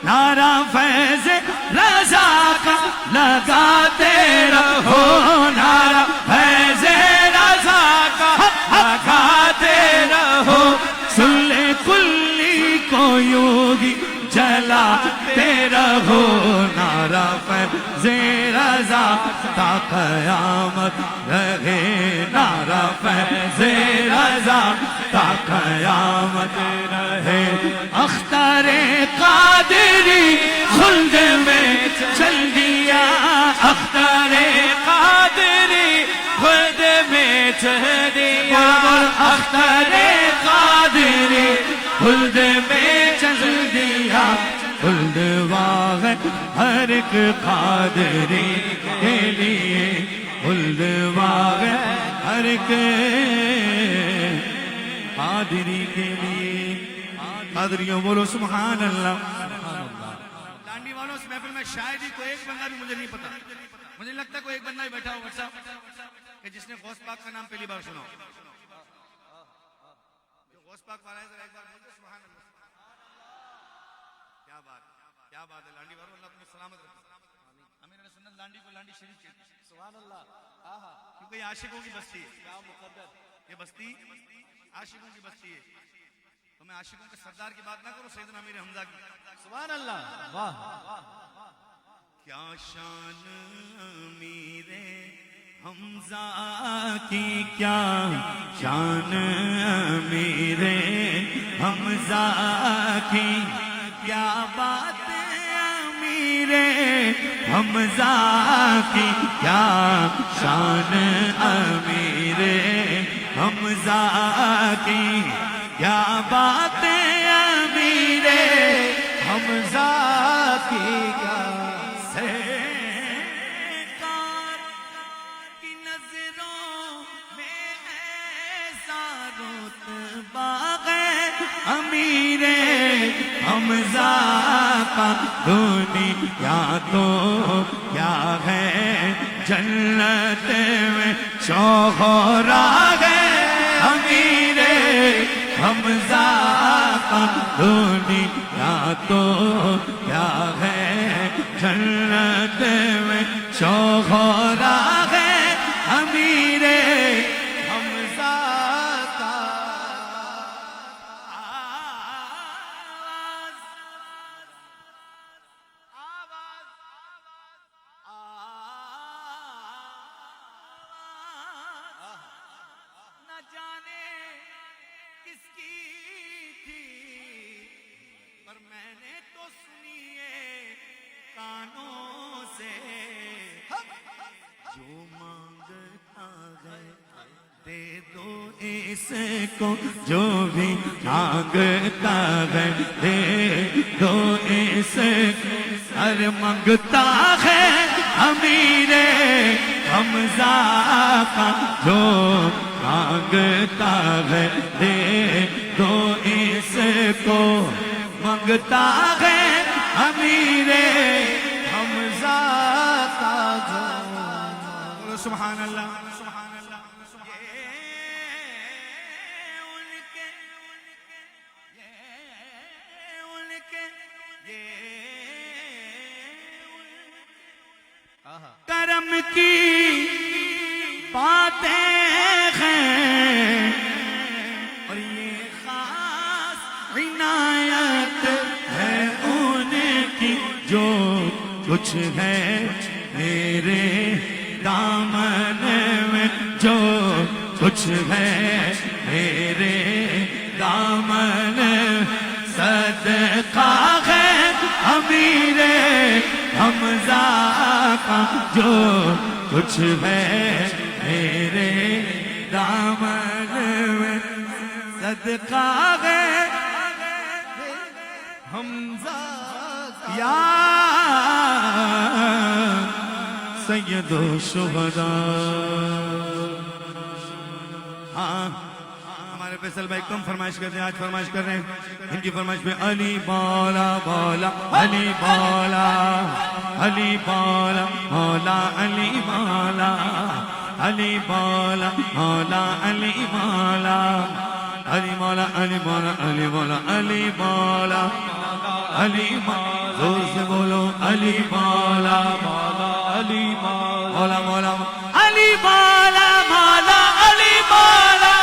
नारा फैज़ रज़ा का लगाते रहो, नारा फैज़ रज़ा का लगाते रहो। सुन ले कुल्ली को योगी जलाते रहो, नारा फैज़ रज़ा ता क़यामत रहे, नारा फैज़ रज़ा ता क़यामत रहे। अख्तर कादिरी खुल्द में चल दिया, अख्तर कादिरी खुल्द में चल दिया, अख्तर कादिरी खुल्द में चल दिया। खुल्द वाग हर एक कादिरी के लिए, खुल्द वाग हर एक कादिरी के लिए। कादरियों बोलो सुभान अल्लाह। लांडी वालों इस महफिल में शायद ही कोई एक बंदा भी मुझे नहीं पता, मुझे लगता है कोई एक बंदा ही बैठा होगा कि जिसने गौस पाक का नाम पहली बार सुना। जो गौस पाक वाला है जरा एक बार बोलते सुभान अल्लाह। क्या बात, क्या बात है। लांडी वालों अल्लाह तुम्हें सलामत रखे। अमीर अहले सुन्नत लांडी को लांडी शरीफ कहते हैं। सुभान अल्लाह। क्योंकि ये आशिकों की बस्ती है, ये बस्ती आशिकों की बस्ती है। तो मैं आशिकों के सरदार की बात ना करूं, सैयदना अमीर हमजा की। सुभान अल्लाह। वाह, क्या शान अमीरे हमजा की, क्या शान अमीरे हमजा की, क्या बात अमीरे हमजा की, क्या शान अमीरे हमजा की, क्या बात अमीरे हमजा की, क्या सरकार की नजरों में ऐसा रुतबा है अमीरे हमजा का। दुनिया तो क्या है जन्नत में शोहरा है अमीरे हमजा का। दुनिया तो क्या है जन्नत में शोहरा है अमीरे हमजा का। मैंने तो सुनिए कानों से, जो मांगता है दे दो इसको, जो भी मांगता है दे दो इसको। हर मांगता है अमीरे हमजा का, जो मांगता है दे दो इसको। मांगता है अमीरे हमजा का जो। बोलो सुभान अल्लाह, सुभान अल्लाह। करम की बातें हैं और ये खास इनायत है उनकी जो कुछ है मेरे दामन में जो कुछ है मेरे दामन सदका है अमीरे हमजा का जो कुछ है मेरे दामन में सदका है हमजा या सैयदो शुहदा। हाँ हमारे फैसल भाई कम फरमाइश करते हैं, आज फरमाइश कर रहे हैं। इनकी फरमाइश में अली मौला मौला अली मौला अली मौला मौला अली मौला अली मौला मौला अली मौला अली मौला अली मौला अली मौला अली मौला अली मौला जोर से बोलो अली मौला मौला अली मौला मौला अली मौला मौला अली मौला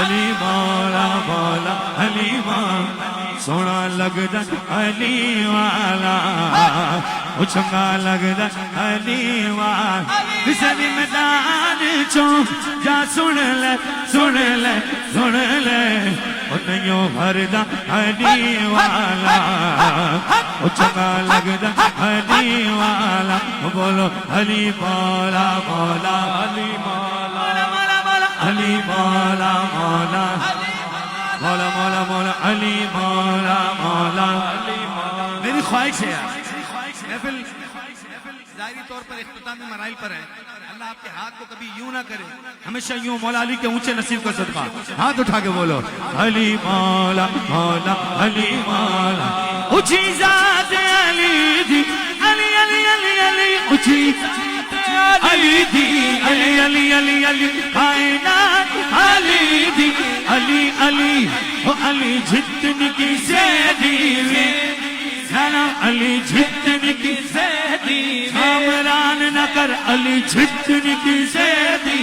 अली मौला मौला अली मौला सोना लगदा अली वाला चंगा लगदा अली वाला किसी भी मैदान चो जा सुन ले सुन ले सुन ले नहीं भरदा अली वाला चंगा लगदा अली वाला बोलो अली मौला मौला अली मौला अली मौला मौला मौला मौला मौला अली मौला मौला मेरी ख्वाहिश है यार महफिल जाहिरी तौर पर इख्तितामी मराइल पर है। अल्लाह आपके हाथ को कभी यूं ना करे, हमेशा यूं मौला अली के ऊंचे नसीब का सदका। हाथ उठा के बोलो अली मौला मौला अली मौला ऊंची जात अली दी अली अली अली अली ऊंची अली दी अली अली अली अली कायनात अली दी अली अली ओ अली जितनी की सैदी नाना अली जितनी की सैदी हमरान न कर अली जितनी की सैदी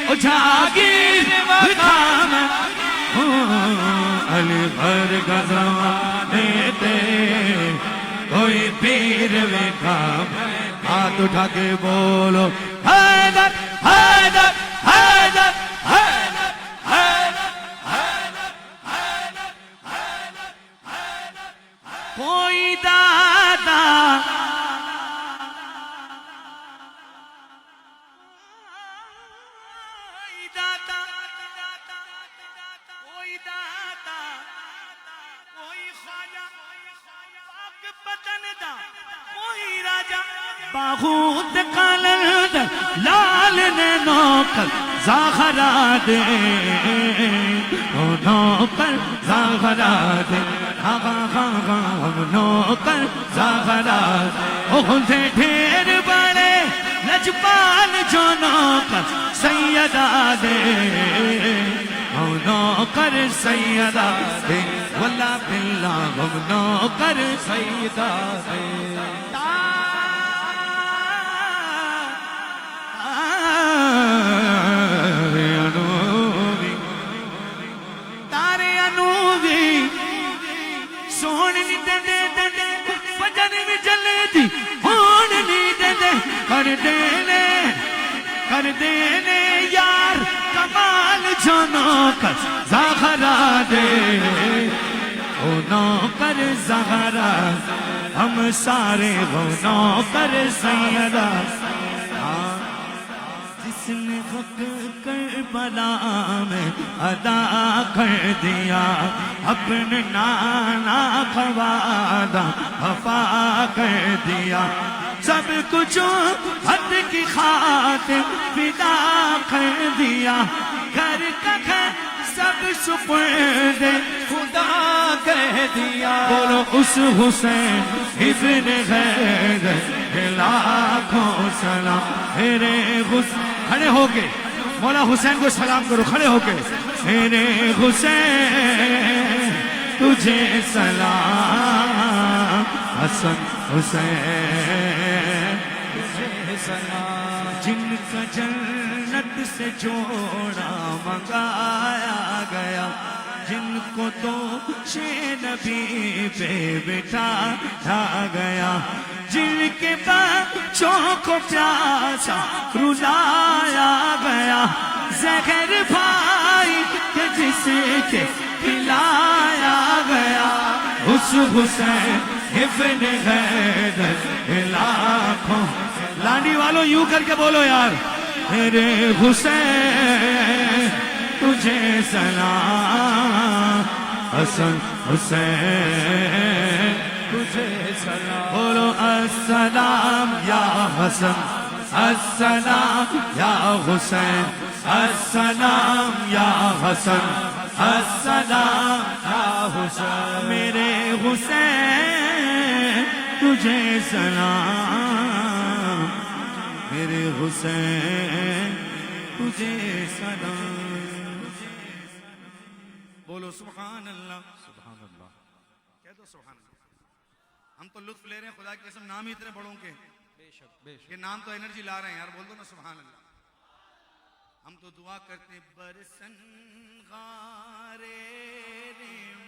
ओ जागीर वखाम अली भर गजवा देते कोई पीर वे काम। हाथ उठा के बोलो हैदर हैदर हैदर हैदर हैदर हैदर हैदर हैदर हैदर कोई दादा कोई दाता कोई दाता कोई ख्वाजा पाक पतन दा कोई राजा बाहूद कलंद लाल ने नौकर ज़ाहरा दे ओ नौकर ज़ाहरा दे हा हा हा हा नौकर ज़ाहरा ओ खुदे ढेर बड़े लजपाल जो नौकर सैयदा दे ओ नौकर सैयदा दे वल्ला बिल्ला ओ नौकर सैयदा दे। तारे अनूवी सोने नी दे दे दे दे भजन भी चले दी होन नी दे दे कर देने यार कमाल जो नौकर ज़ाहरा दे ओ नौकर ज़ाहरा हम सारे वो नौकर सैयदा। जिसने हक करबला में अदा कर दिया अपने नाना खवादा वफा कर दिया सब कुछ हद की खातिर फिदा कर दिया घर का घर सब सुपुर्द खुदा कह दिया। बोलो उस हुसैन इब्ने गैर लाखों सलाम मेरे हुसैन खड़े होके मौला हुसैन को सलाम करो खड़े होके मेरे हुसैन तुझे सलाम हसन हुसैन सलाम। जिनका जन्नत से जोड़ा मंगाया गया, जिनको तो नबी पे बिठाया गया, जिनके बच्चों को प्यासा रुलाया गया, ज़हर भाई के जिसके खिलाया गया, उस हुसैन इब्न हैदर लाखों। लांडी वालों यूं करके बोलो यार, मेरे हुसैन तुझे सलाम, हसन हुसैन तुझे सलाम। बोलो अस्सलाम या हसन, अस्सलाम या हुसैन, अस्सलाम या हसन, अस्सलाम या हुसैन। मेरे हुसैन तुझे सलाम, मेरे हुसैन तुझे सलाम। बोलो सुभान अल्लाह, सुभान अल्लाह, कह दो सुभान अल्लाह। हम तो लुत्फ ले रहे हैं खुदा की कसम, नाम ही इतने बड़ों के, ये नाम तो एनर्जी ला रहे हैं यार, बोल दो ना सुभान अल्लाह। हम तो दुआ करते हैं, बरसन गारे रिम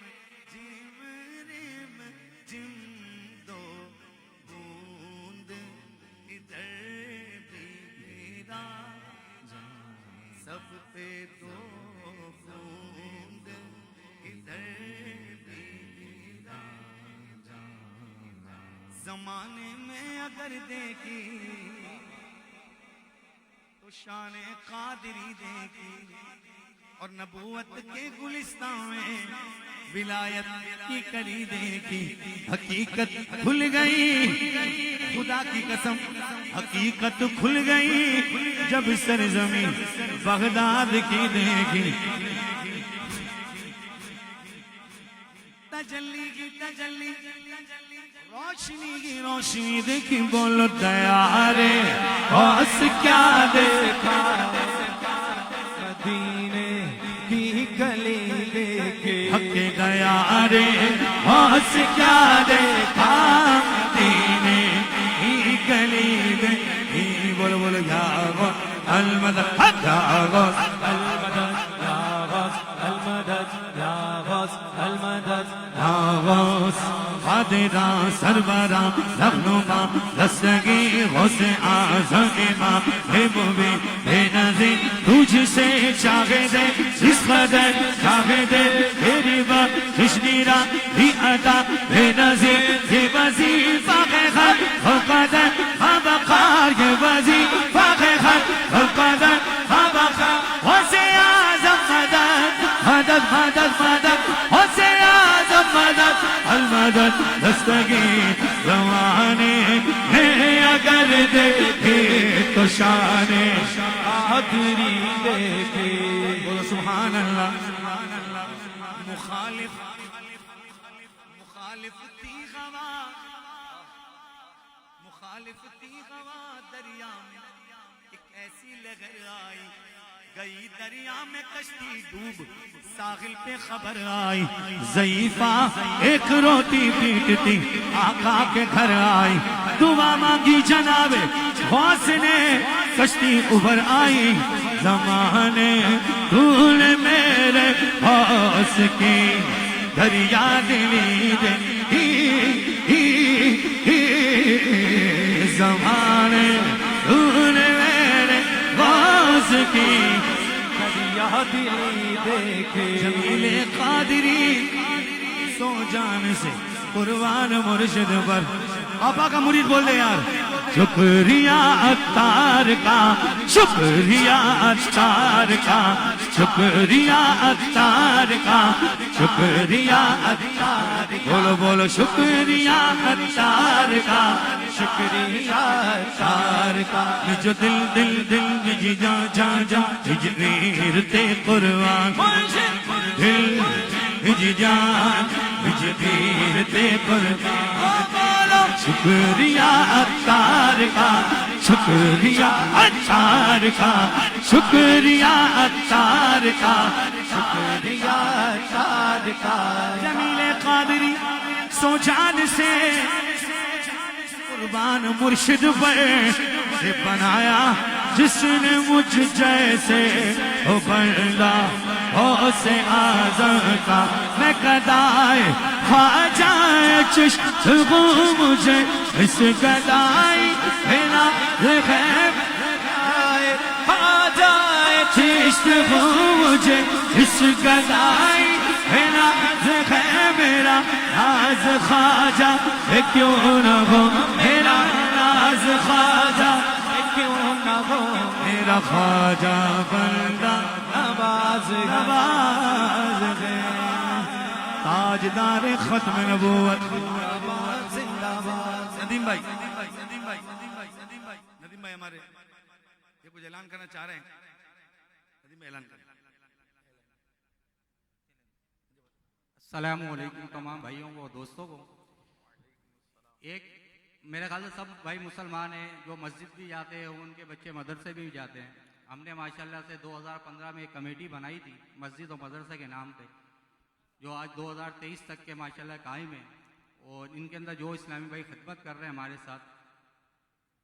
जिम रिम जिम, दो बूंद इधर भी मेरा, सब पे दो बूंद इधर भी मेरा। जमाने में अगर देखी तो शान कादरी देखी, और नबूवत के गुलिस्तान में विलायत की कली देखी। हकीकत खुल गई, खुदा की कसम हकीकत खुल गई, जब सरजमी बगदाद की देखी। तजल्ली की तजल्ली, रोशनी की रोशनी देखी, बोलो दयारे औस क्या देखा, मदीने की गली देखे। हके गया रे औस क्या देखा, मदीने की गली देखी। बोलो बोलो या गौस अलमदद, या गौस अलमदद, या गौस अलमदद, या गौस अलमदद, या गौस कादिरा सरवरा लखनुमा दस्तगीर गौसे आज़म इमाम महबूबी बेनज़ीर। तुझसे चाहे दे इस कदर चाहे दे, तेरी बख्शिशनीरा भी अता बेनज़ीर। ये वज़ीफ़ा के खत हो कदर ख़बकार, ये वज़ीफ़ा के खत हो कदर ख़बकार। गौसे आज़म मदद मदद मदद मदद, गौसे आज़म मदद अलमदद। दस्तगीर ज़माने में अगर देखे तो शाने कादरी देखे। बोलो सुभान अल्लाह, सुभान अल्लाह। मुखालिफ मुखालिफती गवा, मुखालिफती गवा दरिया में एक ऐसी लहर आई, गई दरिया में कश्ती डूब, साहिल पे खबर आई। ज़ईफ़ा एक रोटी पीटती आका के घर आई, दुआ मांगी जनाबे गौस ने, कश्ती उभर आई। ज़माने तूने मेरे गौस की दरिया दिली दे, ज़माने तूने मेरे गौस की दिली देखे। जमीले कादरी सो जान से कुर्बान मुर्शिद पर। पापा का मुरीद बोल दे यार, शुक्रिया अत्तार का, शुक्रिया अत्तार का, शुक्रिया अत्तार का, शुक्रिया अत्तार। बोलो बोलो शुक्रिया अत्तार का, शुक्रिया अत्तार का। जो दिल दिल दिल जी जा जा जा हिजरीर ते कुर्बान, दिल जी जान हिजरीर ते कुर्बान। शुक्रिया अत्तार का, शुक्रिया अत्तार का, शुक्रिया अत्तार का, शुक्रिया अत्तार का। जमीले कादरी सो जान से कुर्बान मुर्शिद पर, कैसे बनाया जिसने मुझ जैसे हो बंदा हो से आज़म का मैं गदाए खा जाए चिश्त हो मुझे इस गदाई बिना खा जाए चिश्त हो मुझे इस गदाई बिना मेरा नाज ख्वाजा क्यों न हो मेरा नाज ख्वाजा क्यों न हो मेरा ख्वाजा बंदा नवाज नवाज है ताजदार खत्म नबूवत जिंदाबाद। नदीम भाई हमारे ये कुछ ऐलान करना चाह रहे हैं। नदीम भाई ऐलान करें। अस्सलामुअलैकुम तमाम भाइयों को दोस्तों को। एक मेरे ख्याल से सब भाई मुसलमान हैं जो मस्जिद भी जाते हैं, उनके बच्चे मदरसे भी जाते हैं। हमने माशाल्लाह से 2015 में एक कमेटी बनाई थी मस्जिद और मदरसे के नाम पे, जो आज 2023 तक के माशाल्लाह कायम है। और इनके अंदर जो इस्लामी भाई खिदमत कर रहे हैं हमारे साथ,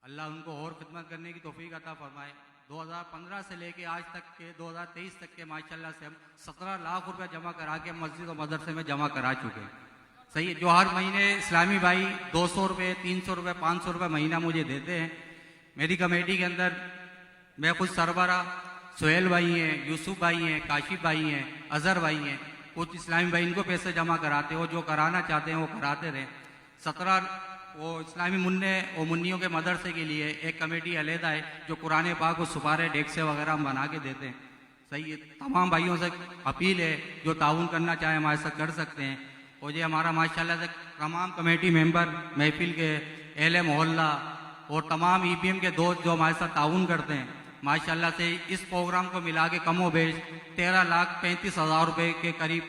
अल्लाह उनको और खिदमत करने की तौफीक अता फरमाए। 2015 से लेके आज तक के 2023 तक के माशाल्लाह से हम 17 लाख रुपया जमा करा के मस्जिद और मदरसे में जमा करा चुके हैं। सही है, जो हर महीने इस्लामी भाई 200 रुपये 300 रुपये 500 रुपये महीना मुझे देते हैं। मेरी कमेटी के अंदर मैं खुद सरबरा, सोहेल भाई हैं, यूसुफ भाई हैं, काशिफ भाई हैं, अजहर भाई हैं, कुछ इस्लामी भाई इनको पैसे जमा कराते हो, जो कराना चाहते हैं वो कराते रहे। 17 वो इस्लामी मुन्ने और मुन्नियों के मदरसे के लिए एक कमेटी अलहदा है जो कुरान पाक और सुपारे डेक्से वगैरह हम बना के देते हैं। सही है, तमाम भाइयों से अपील है जो ताउन करना चाहे हमारे साथ कर सकते हैं। और ये हमारा माशाल्लाह से तमाम कमेटी मेंबर, महफिल के अहले मोहल्ला और तमाम EPM के दोस्त जो हमारे साथ ताउन करते हैं, माशाल्लाह से इस प्रोग्राम को मिला के कमो बेश 13,35,000 रुपये के करीब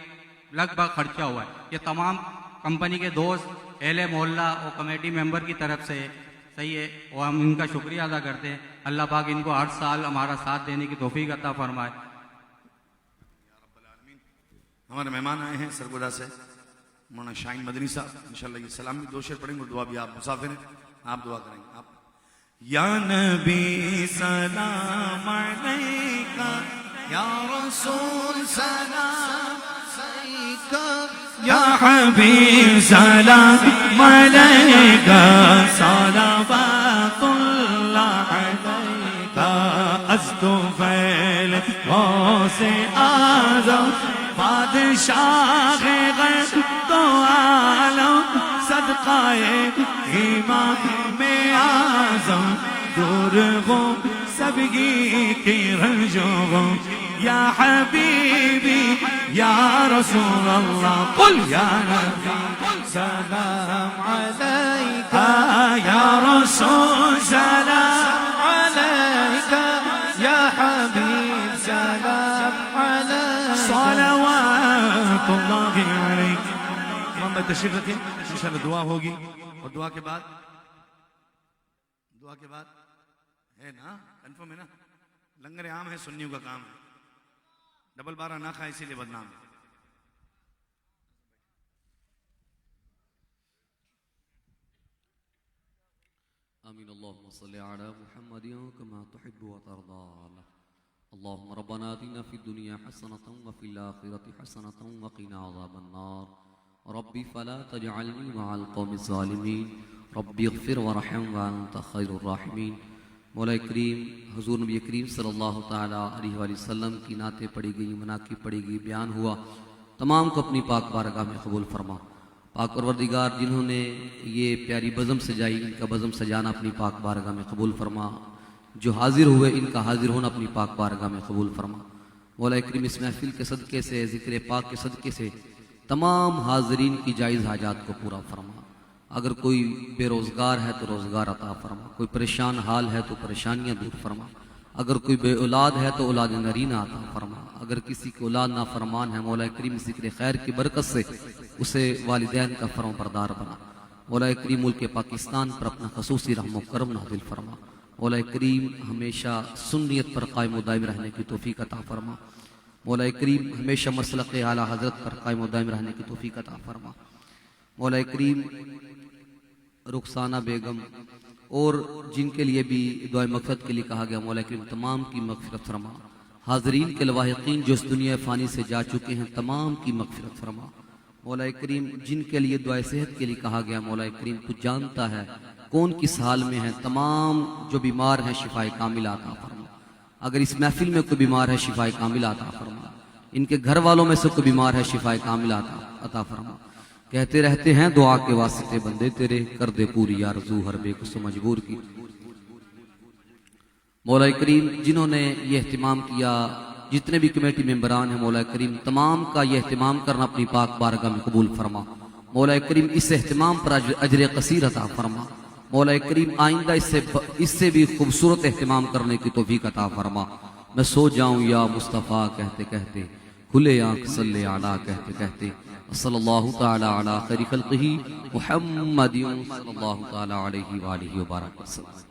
लगभग खर्चा हुआ है। ये तमाम कंपनी के दोस्त, अहले मोहल्ला और कमेटी मेंबर की तरफ से सही है, और हम इनका शुक्रिया अदा करते हैं। अल्लाह पाक इनको हर साल हमारा साथ देने की तौफीक अता फरमाए। हमारे मेहमान आए हैं सरगोदा से, मौलाना शाहीन मदनी साहब। इंशाल्लाह ये सलाम भी 2 शेर पढ़ेंगे और दुआ भी। आप मुसाफिर हैं, आप दुआ करेंगे। आप या नबी सलाम अलैका, या रसूल सलाम अलैका, या हबीब सलाम अलैका, सलावतुल्लाह अलैका, अस्तुफैल गौसे आज़म बादशाह गैब तो आलम, सदकाए इमाम में आज़म, दूर हो सबकी की रंजों, या हबीबी या रसूल अल्लाह, कुल या नबी सलाम अलैका, या रसूल सलाम अलैका, या हबीब सलाम अलैका, सलावतुल्लाह अलैका। मोहम्मद तशरीफ रखें, इंशाल्लाह दुआ होगी। और दुआ के बाद है ना, कंफर्म है ना, लंगर आम है, सुन्नियों का काम है, डबल बारा ना खाए इसीलिए बदनाम है। आमीन। अल्लाहुम्मा सल्ली अला मुहम्मदिन कमा तुहिब्बु व तर्दा। अल्लाहुम्मा रब्बना आतिना फिद दुनिया हसनतन व फिल आखिरति हसनतन व क़िना अज़ाबन नार। रब्बी फला तजअलनी मअल क़ौमिज़ ज़ालिमीन। रब्बी इग़फिर वरहम व अंत खैरुर राहिमीन। मौला करीम हुज़ूर नबी करीम सल्लल्लाहु तआला अलैहि वसल्लम की नातें पढ़ी गई, मनाक़िब पढ़ी गई, बयान हुआ, तमाम को अपनी पाक बारगाह में कबूल फरमा। पाक परवरदिगार जिन्होंने ये प्यारी बज़म सजाई, इनका बज़म सजाना अपनी पाक बारगाह में कबूल फरमा। जो हाजिर हुए इनका हाजिर होना अपनी पाक बारगाह में कबूल फरमा। मौला करीम इस महफिल के सदक़े से, ज़िक्र पाक के सदक़े से तमाम हाज़रीन की जायज़ हाजात को पूरा फरमा। अगर कोई बेरोज़गार है तो रोज़गार अता फरमा, कोई परेशान हाल है तो परेशानियाँ दूर फरमा, अगर कोई बे औलाद है तो औलाद नरीना अता फरमा, अगर किसी की औलाद नाफरमान है मौला करीम ज़िक्र खैर की बरकत से उसे वालिदैन का फरमाबरदार बना। मौला करीम मुल्क पाकिस्तान पर अपना खसूसी रहम करम नाज़िल फरमा। मौला करीम हमेशा सुन्नियत पर कायम व दायम रहने की तौफीक अता फरमा। मौला करीम हमेशा मसलक आला हज़रत पर कायम व दायम रहने की तौफीक अता फरमा। मौला करीम रुखसाना बेगम और जिनके लिए भी दुआ मग़फ़िरत के लिए कहा गया, मौला करीम तमाम की मग़फ़िरत फरमा। हाज़रीन के लवाहिकीन जो इस दुनिया फ़ानी से जा चुके हैं, तमाम की मग़फ़िरत फरमा। मौला करीम जिनके लिए दुआ सेहत के लिए कहा गया, मौला करीम तू जानता है कौन किस हाल में है, तमाम जो बीमार हैं शिफाए कामिला अता फरमा। अगर इस महफिल में कोई बीमार है शिफाए कामिला अता फरमा, इनके घर वालों में से कोई बीमार है शिफाए कामिला अता फरमा। कहते रहते हैं दुआ के वास्ते बंदे तेरे, कर दे पूरी आरज़ू हर बेकस मजबूर की। मौला करीम जिन्होंने ये एहतिमाम किया, जितने भी कमेटी मेंबरान हैं, मौला करीम तमाम का ये एहतिमाम करना अपनी पाक बारगाह में कबूल फरमा। मौला करीम इस एहतिमाम पर अजर कसीर अता फरमा। मौला करीम आइंदा इससे भी खूबसूरत एहतिमाम करने की तौफीक अता फरमा। मैं सो जाऊं या मुस्तफ़ा कहते कहते, खुले आँख सल्ले आला कहते कहते, सल्लल्लाहु तआला अला खैरि खल्क़िही मुहम्मदिन सल्लल्लाहु तआला अलैहि व आलिहि व बारक वसल्लम।